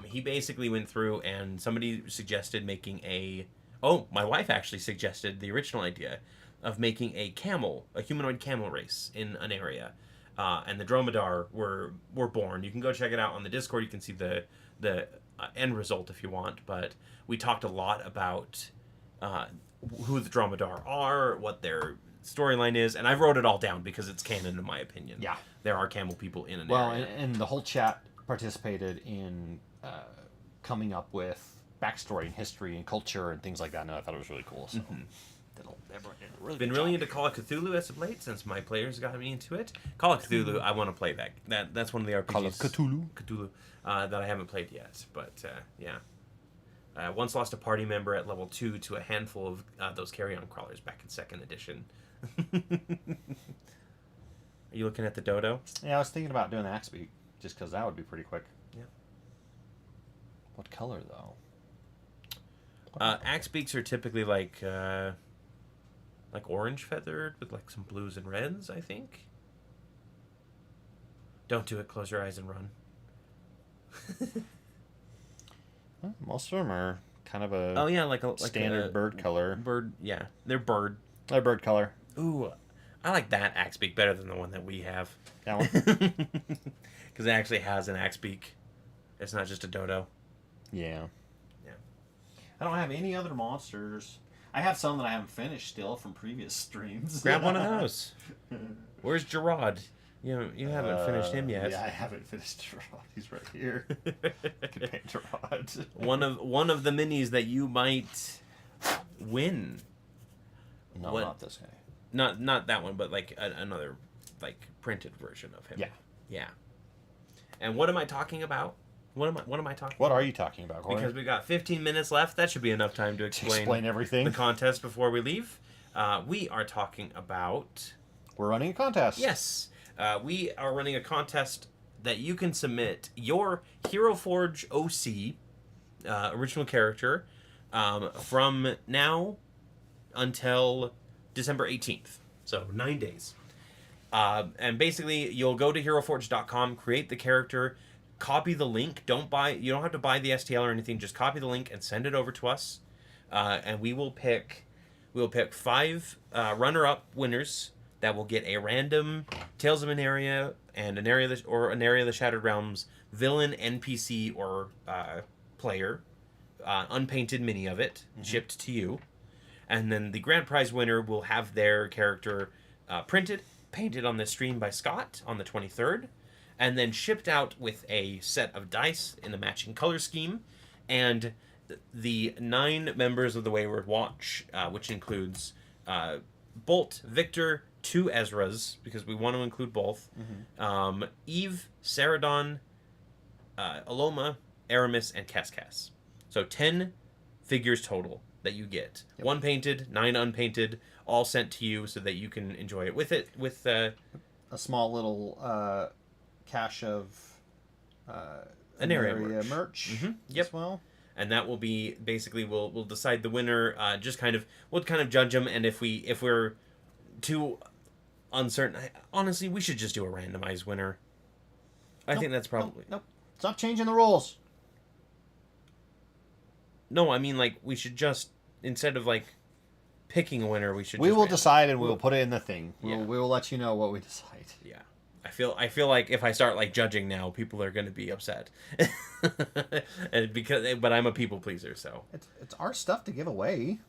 He basically went through, and somebody suggested making my wife actually suggested the original idea of making a humanoid camel race in Aneria. And the Dromedar were born. You can go check it out on the Discord. You can see the end result if you want. But we talked a lot about who the Dromedar are, what their storyline is, and I wrote it all down because it's canon in my opinion. Yeah, there are camel people in Aneria. Well, and the whole chat participated in coming up with backstory and history and culture and things like that. And I thought it was really cool. So. Been really into Call of Cthulhu as of late since my players got me into it. Call of Cthulhu, I want to play that. That's one of the RPGs. Call of Cthulhu. That I haven't played yet, but yeah. I once lost a party member at level 2 to a handful of those carry-on crawlers back in 2nd edition. Are you looking at the dodo? Yeah, I was thinking about doing the axe beak, just because that would be pretty quick. Yeah. What color, though? Axe beaks are typically like orange feathered with like some blues and reds, I think. Don't do it. Close your eyes and run. Most of them are kind of a like standard bird color. Bird, yeah, they're bird. They're bird color. Ooh, I like that axe beak better than the one that we have. That one? Because it actually has an axe beak. It's not just a dodo. Yeah. Yeah. I don't have any other monsters. I have some that I haven't finished still from previous streams. Grab one of those. Where's Gerard? You haven't finished him yet. Yeah, I haven't finished Gerard. He's right here. I could paint Gerard. one of the minis that you might win. No, not this guy. Not that one, but like another like printed version of him. Yeah. Yeah. And what am I talking about? What am I talking What about? are you talking about, Cory? Because we got 15 minutes left. That should be enough time to explain everything. The contest before we leave. We are talking about... We're running a contest. Yes. We are running a contest that you can submit your Hero Forge OC, original character, from now until December 18th. So 9 days. And basically, you'll go to heroforge.com, create the character, copy the link. You don't have to buy the STL or anything. Just copy the link and send it over to us. And we will pick 5 runner-up winners that will get a random Tales of Aneria and Aneria the Shattered Realms villain, NPC, or player, unpainted mini of it, shipped to you. And then the grand prize winner will have their character painted on the stream by Scott on the 23rd, and then shipped out with a set of dice in a matching color scheme, and the 9 members of the Wayward Watch, which includes Bolt, Victor, 2 Ezras, because we want to include both, Eve, Saradon, Aloma, Aramis, and Cascas. So 10 figures total that you get. Yep. 1 painted, 9 unpainted, all sent to you so that you can enjoy it with a small little cache of Aneria merch Yep. as well. And that will be basically we'll decide the winner. Just kind of we'll kind of judge them, and if we're too uncertain, honestly, we should just do a randomized winner. I think that's probably Nope. Stop changing the rules. no. I mean, like we should just instead of like picking a winner, we should. We just will decide, and we'll put it in the thing. Yeah. We will let you know what we decide. Yeah. I feel like if I start like judging now, people are going to be upset. But I'm a people pleaser, so It's our stuff to give away.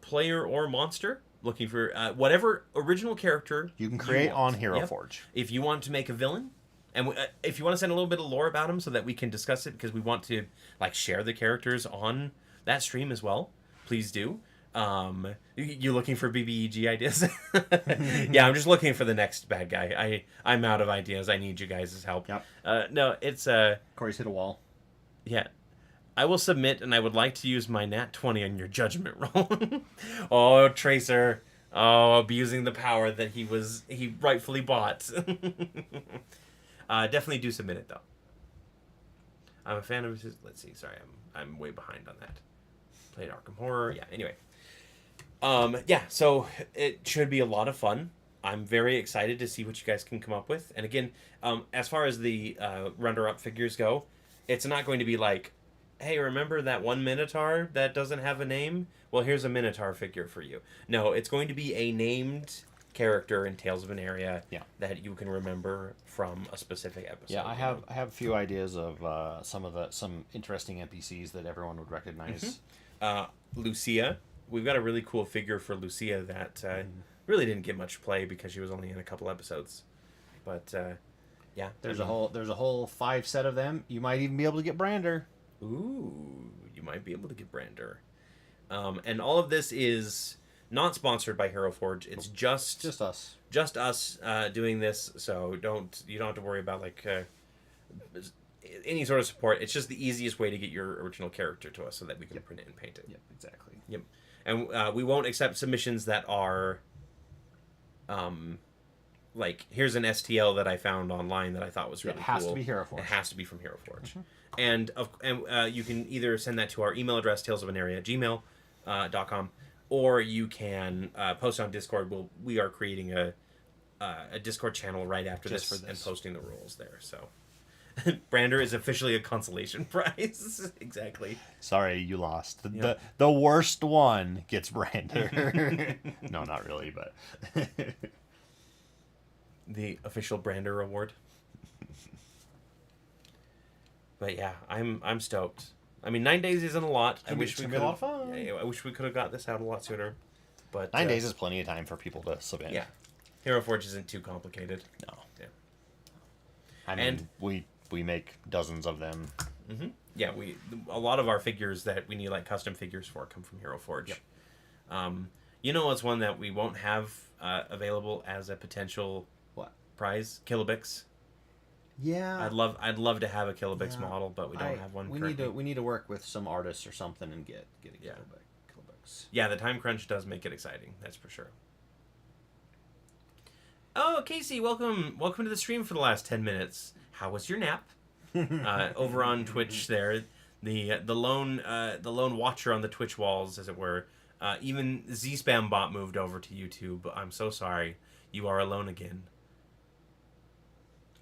Player or monster looking for whatever original character You can create on Hero Yep. Forge. If you want to make a villain, and if you want to send a little bit of lore about him so that we can discuss it because we want to like share the characters on that stream as well, please do. You looking for BBEG ideas? Yeah, I'm just looking for the next bad guy. I'm out of ideas. I need you guys' help. Yep. No, it's Cory's hit a wall. yeah. I will submit, and I would like to use my nat 20 on your judgment roll. Oh, Tracer. Oh, abusing the power that he rightfully bought. Definitely do submit it though. I'm a fan of his. Let's see. Sorry, I'm way behind on that. Played Arkham Horror. Yeah. Anyway. Yeah. So it should be a lot of fun. I'm very excited to see what you guys can come up with. And again, as far as the runner-up figures go, it's not going to be like, hey, remember that one Minotaur that doesn't have a name? Well, here's a Minotaur figure for you. No, it's going to be a named character in Tales of Aneria that you can remember from a specific episode. Yeah, I have a few ideas of some interesting NPCs that everyone would recognize. Lucia. We've got a really cool figure for Lucia that really didn't get much play because she was only in a couple episodes. But yeah, There's a whole 5 set of them. You might even be able to get Brander. Ooh, you might be able to get Brander. And all of this is not sponsored by Hero Forge. It's just us. Just us doing this. So you don't have to worry about like any sort of support. It's just the easiest way to get your original character to us so that we can print it and paint it. Yep, exactly. Yep. And we won't accept submissions that are like, here's an STL that I found online that I thought was really cool. It has to be Hero Forge. It has to be from Hero Forge. And you can either send that to our email address, talesofaneria@gmail.com, or you can post on Discord. We are creating a Discord channel right after Just this for and this. posting the rules there. So Brander is officially a consolation prize. Exactly. Sorry, you lost. Yep. The worst one gets Brander. No, not really, but The official Brander award. But yeah, I'm stoked. I mean, 9 days isn't a lot. I wish we be could. a lot of fun. Yeah, I wish we could have got this out a lot sooner. But 9 days is plenty of time for people to submit. Yeah, Hero Forge isn't too complicated. No. Yeah. I mean, And- we make dozens of them. Mm-hmm. Yeah, a lot of our figures that we need like custom figures for come from Hero Forge. Yep. You know what's one that we won't have available as a potential What? prize? Kilobix. Yeah. I'd love to have a Kilobix model, but we don't have one. We need to work with some artists or something and get a Kilobix. Yeah, the time crunch does make it exciting. That's for sure. Oh, Casey, welcome to the stream for the last 10 minutes. How was your nap? Over on Twitch, there, the lone watcher on the Twitch walls, as it were. Even Z-Spam Bot moved over to YouTube. I'm so sorry. You are alone again.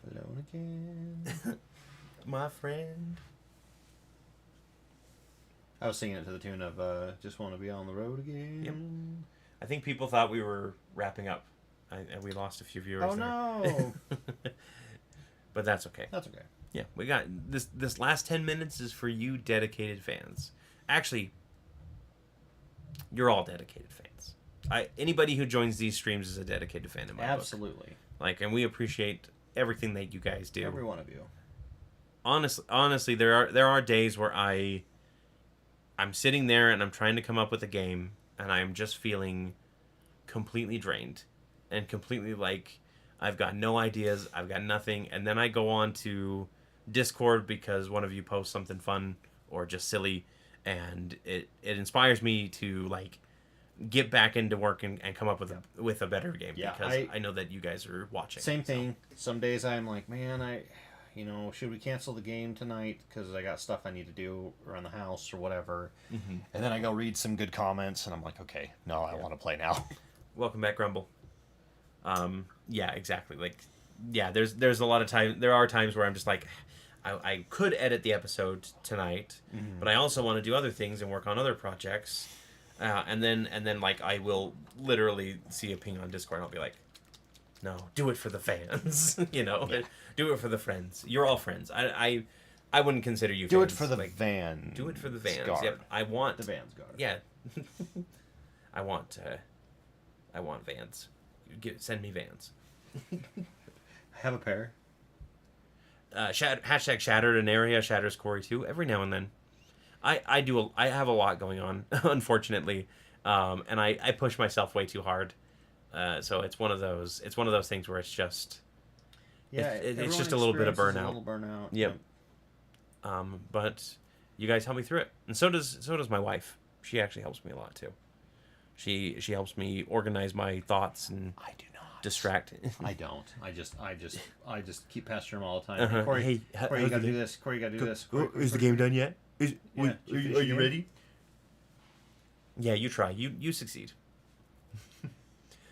Alone again. My friend. I was singing it to the tune of "Just Want to Be on the Road Again." Yep. I think people thought we were wrapping up. And we lost a few viewers. Oh there. no! But that's okay. That's okay. Yeah, we got this last 10 minutes is for you dedicated fans. Actually, you're all dedicated fans. Anybody who joins these streams is a dedicated fan in my book. Absolutely. And we appreciate everything that you guys do. Every one of you. Honestly, there are days where I'm sitting there and I'm trying to come up with a game and I'm just feeling completely drained and completely like I've got no ideas, I've got nothing, and then I go on to Discord because one of you posts something fun or just silly, and it inspires me to like get back into work and come up with a better game Yeah, because I know that you guys are watching. Same thing. Some days I'm like, man, should we cancel the game tonight because I got stuff I need to do around the house or whatever. Mm-hmm. And then I go read some good comments, and I'm like, okay, no, I want to play now. Welcome back, Grumble. Yeah, exactly. Like, yeah, there's a lot of time. There are times where I'm just like, I could edit the episode tonight, but I also want to do other things and work on other projects. And then like I will literally see a ping on Discord and I'll be like, no, do it for the fans. Yeah. Do it for the friends. You're all friends. I wouldn't consider you Do fans. it for the like, van. Do it for the vans. Guard. Yep. I want The van's guard. Yeah. I want vans. Send me vans. I have a pair. Hashtag Shattered Aneria, Shatters Cory too. Every now and then, I have a lot going on, unfortunately, and I push myself way too hard. So it's one of those things where it's just it's just a little bit of burnout. A little burnout. Yep. But you guys help me through it, and so does my wife. She actually helps me a lot too. She helps me organize my thoughts and I do not distract. I don't. I just keep pestering him all the time. Uh-huh. Hey, Cory, Hey, Cory, you gotta do this. Cory, you gotta do this. Cory, Is the game done yet? Yeah, Are you ready? Yeah, you try. You succeed.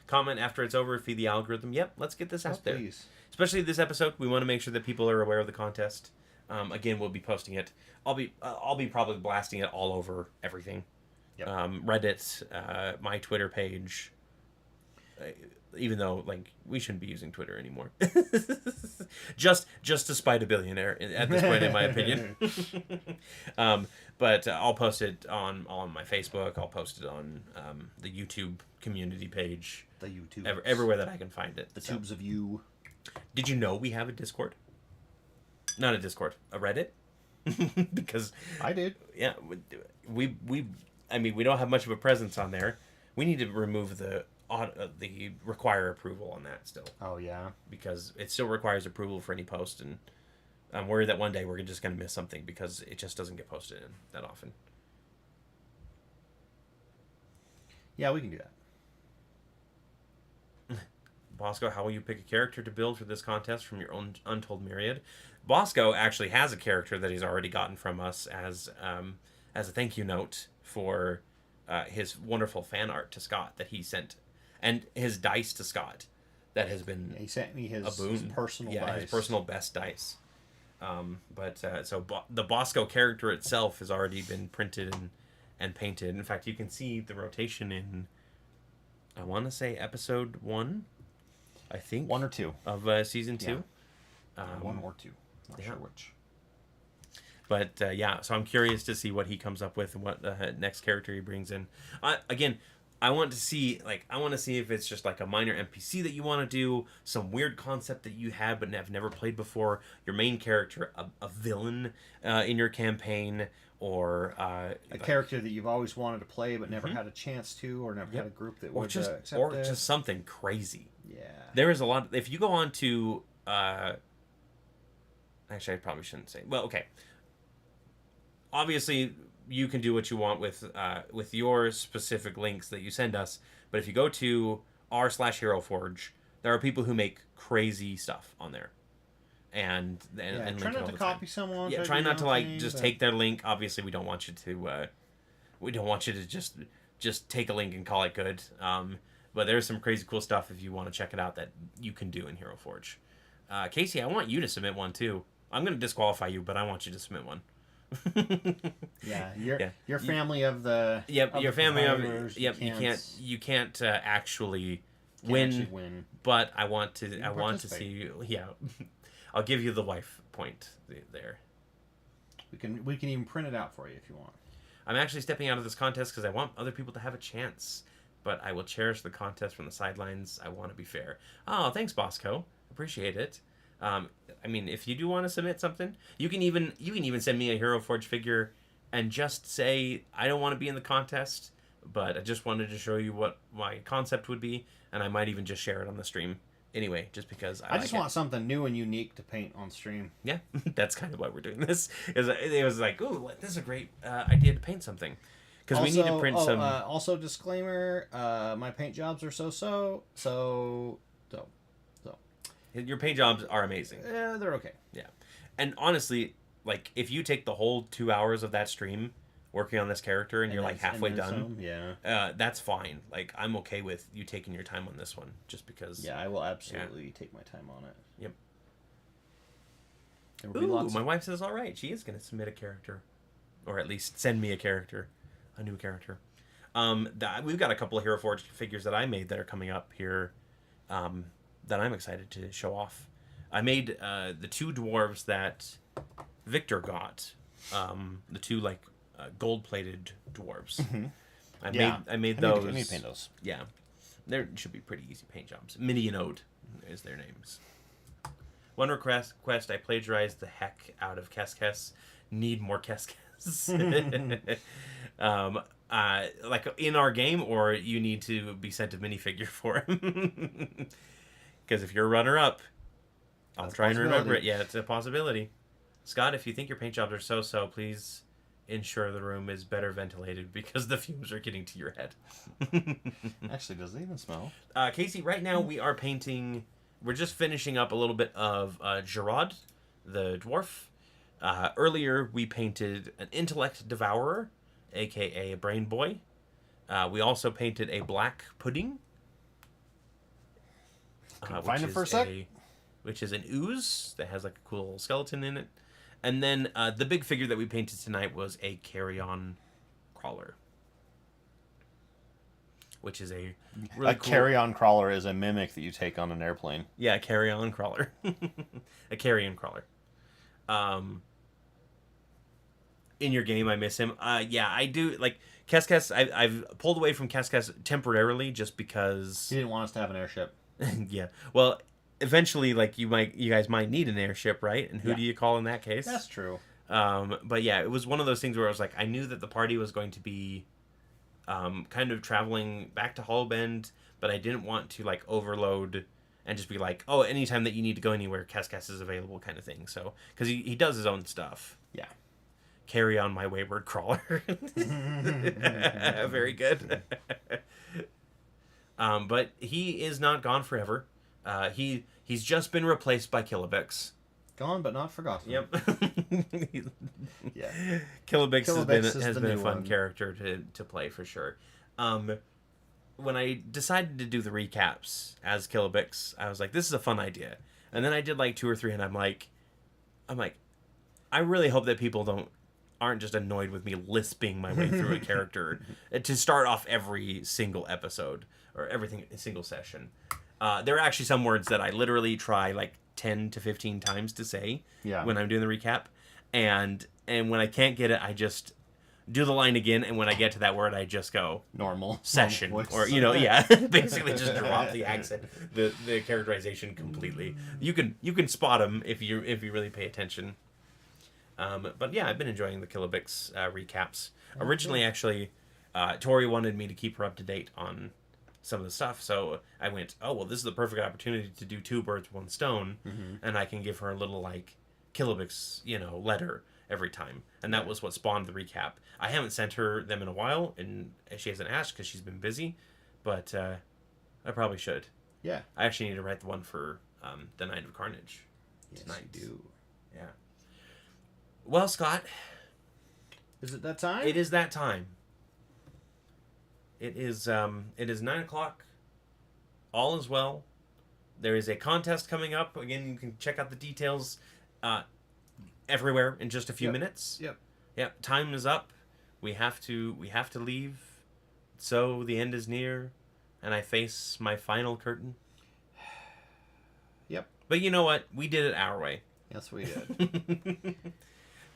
Comment after it's over. Feed the algorithm. Yep, let's get this out there. Please. Especially this episode, we want to make sure that people are aware of the contest. Again, we'll be posting it. I'll be probably blasting it all over everything. Yep. Reddit, my Twitter page. Even though like we shouldn't be using Twitter anymore, just to spite a billionaire at this point, in my opinion. But I'll post it on my Facebook. I'll post it on the YouTube community page. The YouTube. Everywhere that I can find it. The tubes of you. Did you know we have a Discord? Not a Discord, a Reddit. Because I did. Yeah, we we don't have much of a presence on there. We need to remove the require approval on that still. Oh yeah. Because it still requires approval for any post, and I'm worried that one day we're just going to miss something because it just doesn't get posted in that often. Yeah, we can do that. Bosco, how will you pick a character to build for this contest from your own untold myriad? Bosco actually has a character that he's already gotten from us as a thank you note for his wonderful fan art to Scott that he sent, and his dice to Scott that has been he sent me his personal dice. His personal best dice. The Bosco character itself has already been printed and painted. In fact, you can see the rotation in, I want to say episode 1. I think 1 or 2 of season 2. Yeah. 1 or 2. Not sure which. But so I'm curious to see what he comes up with and what next character he brings in. Again, I want to see if it's just like a minor NPC that you want to do, some weird concept that you had but have never played before, your main character, a villain in your campaign, or a character that you've always wanted to play but never had a chance to, or never had a group that would accept it. Just something crazy. Yeah. There is a lot. If you go on to actually, I probably shouldn't say. Well, okay. Obviously, you can do what you want with your specific links that you send us. But if you go to r/HeroForge, there are people who make crazy stuff on there, and try not to copy someone. Yeah, try not to just take their link. Obviously, we don't want you to. We don't want you to just take a link and call it good. But there's some crazy cool stuff if you want to check it out that you can do in HeroForge. Casey, I want you to submit one too. I'm going to disqualify you, but I want you to submit one. Your family of the your family of you can't actually win, but I want to see you. Yeah, I'll give you the wife point there. We can even print it out for you if you want. I'm actually stepping out of this contest because I want other people to have a chance, but I will cherish the contest from the sidelines. I want to be fair. Oh, thanks, Bosco. Appreciate it. If you do want to submit something, you can even send me a Hero Forge figure and just say, I don't want to be in the contest, but I just wanted to show you what my concept would be, and I might even just share it on the stream anyway, just because I just want something new and unique to paint on stream. Yeah, that's kind of why we're doing this. It was like, ooh, this is a great idea to paint something. Because we need to print some... also, disclaimer, my paint jobs are so. Your paint jobs are amazing. They're okay. Yeah. And honestly, like, if you take the whole 2 hours of that stream working on this character and you're like halfway done, that's fine. Like, I'm okay with you taking your time on this one, just because... Yeah, I will absolutely take my time on it. Yep. There will be lots. My wife says all right. She is going to submit a character. Or at least send me a character. A new character. We've got a couple of Hero Forge figures that I made that are coming up here that I'm excited to show off. I made the 2 dwarves that Victor got. The 2 like gold-plated dwarves. Mm-hmm. I made those. I need to paint those. Yeah, they should be pretty easy paint jobs. Mini and Ode is their names. One request: I plagiarized the heck out of Kes. Need more Kes. Like in our game, or you need to be sent a minifigure for him. Because if you're a runner-up, I'll try and remember it. Yeah, it's a possibility. Scott, if you think your paint jobs are so, please ensure the room is better ventilated because the fumes are getting to your head. Actually, does it even smell? Casey, right now we are painting... We're just finishing up a little bit of Gerard, the dwarf. Earlier, we painted an Intellect Devourer, a.k.a. a Brain Boy. We also painted a Black Pudding. Find it for a sec. Which is an ooze that has like a cool little skeleton in it. And then the big figure that we painted tonight was a carry-on crawler. Which is a really cool... carry-on crawler is a mimic that you take on an airplane. Yeah, a carry-on crawler. A carry-on crawler. In your game, I miss him. Yeah, I do. Like, Kes, I've pulled away from Kes temporarily just because... He didn't want us to have an airship. Yeah. Well, eventually, like, you guys might need an airship, right? And who do you call in that case? That's true. But yeah, it was one of those things where I was like, I knew that the party was going to be kind of traveling back to Hollow Bend, but I didn't want to, like, overload and just be like, oh, anytime that you need to go anywhere, Kes is available kind of thing. So, because he does his own stuff. Yeah. Carry on my wayward crawler. Very good. But he is not gone forever. He's just been replaced by Kilobix. Gone but not forgotten. Yep. Yeah. Kilobix has been a fun character to play for sure. When I decided to do the recaps as Kilobix, I was like, this is a fun idea. And then I did like 2 or 3, and I'm like, I really hope that people aren't just annoyed with me lisping my way through a character to start off every single episode or single session. There are actually some words that I literally try like 10 to 15 times to say when I'm doing the recap, and when I can't get it, I just do the line again, and when I get to that word, I just go normal session, or basically just drop the accent, the characterization completely. You can spot them if you really pay attention. But yeah, I've been enjoying the Kilobix recaps. Originally, actually, Tori wanted me to keep her up to date on some of the stuff, so I went, oh, well, this is the perfect opportunity to do 2 birds, 1 stone, and I can give her a little, like, Kilobix, letter every time. And that was what spawned the recap. I haven't sent her them in a while, and she hasn't asked because she's been busy, but I probably should. Yeah. I actually need to write the one for the Night of Carnage tonight. Yes, you do. Yeah. Well, Scott. Is it that time? It is that time. It is 9 o'clock. All is well. There is a contest coming up. Again, you can check out the details everywhere in just a few minutes. Yep. Time is up. We have to leave. So the end is near, and I face my final curtain. Yep. But you know what? We did it our way. Yes, we did.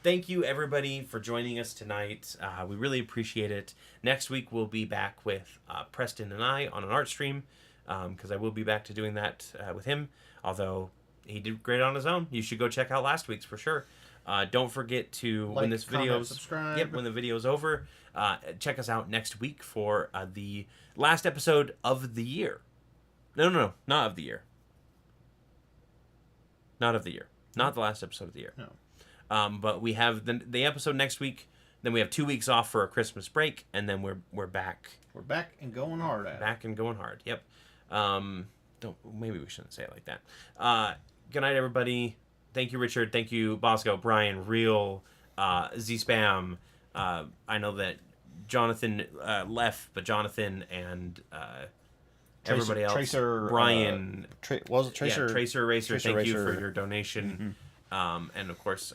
Thank you, everybody, for joining us tonight. We really appreciate it. Next week, we'll be back with Preston and I on an art stream, because I will be back to doing that with him, although he did great on his own. You should go check out last week's for sure. Don't forget to, when this video's... subscribe. Yep, when the video's over, check us out next week for the last episode of the year. No, not of the year. Not of the year. Not the last episode of the year. No. But we have the episode next week. Then we have 2 weeks off for a Christmas break, and then we're back. We're back and going hard at it. Back and going hard. Yep. Maybe we shouldn't say it like that. Good night, everybody. Thank you, Richard. Thank you, Bosco, Brian, Real, Z-Spam. I know that Jonathan left, but Jonathan and everybody else. Tracer, Brian. Was it Tracer? Yeah, Tracer Racer. Tracer Thank Racer. you for your donation. And of course,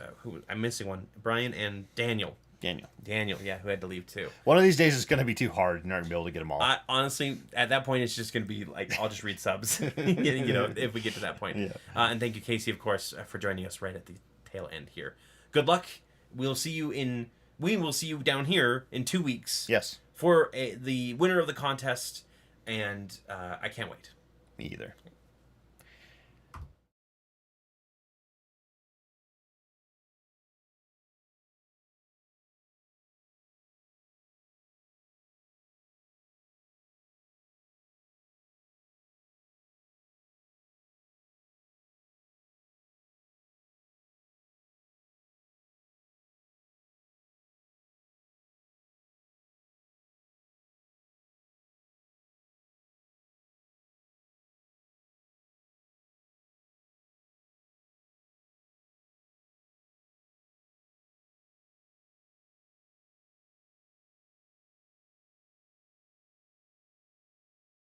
I'm missing one. Brian and Daniel. Daniel, yeah, who had to leave too. One of these days it's going to be too hard. You're not going to be able to get them all. Honestly, at that point, it's just going to be like, I'll just read subs, if we get to that point. Yeah. And thank you, Casey, of course, for joining us right at the tail end here. Good luck. We will see you down here in 2 weeks. Yes. For the winner of the contest, and I can't wait. Me either.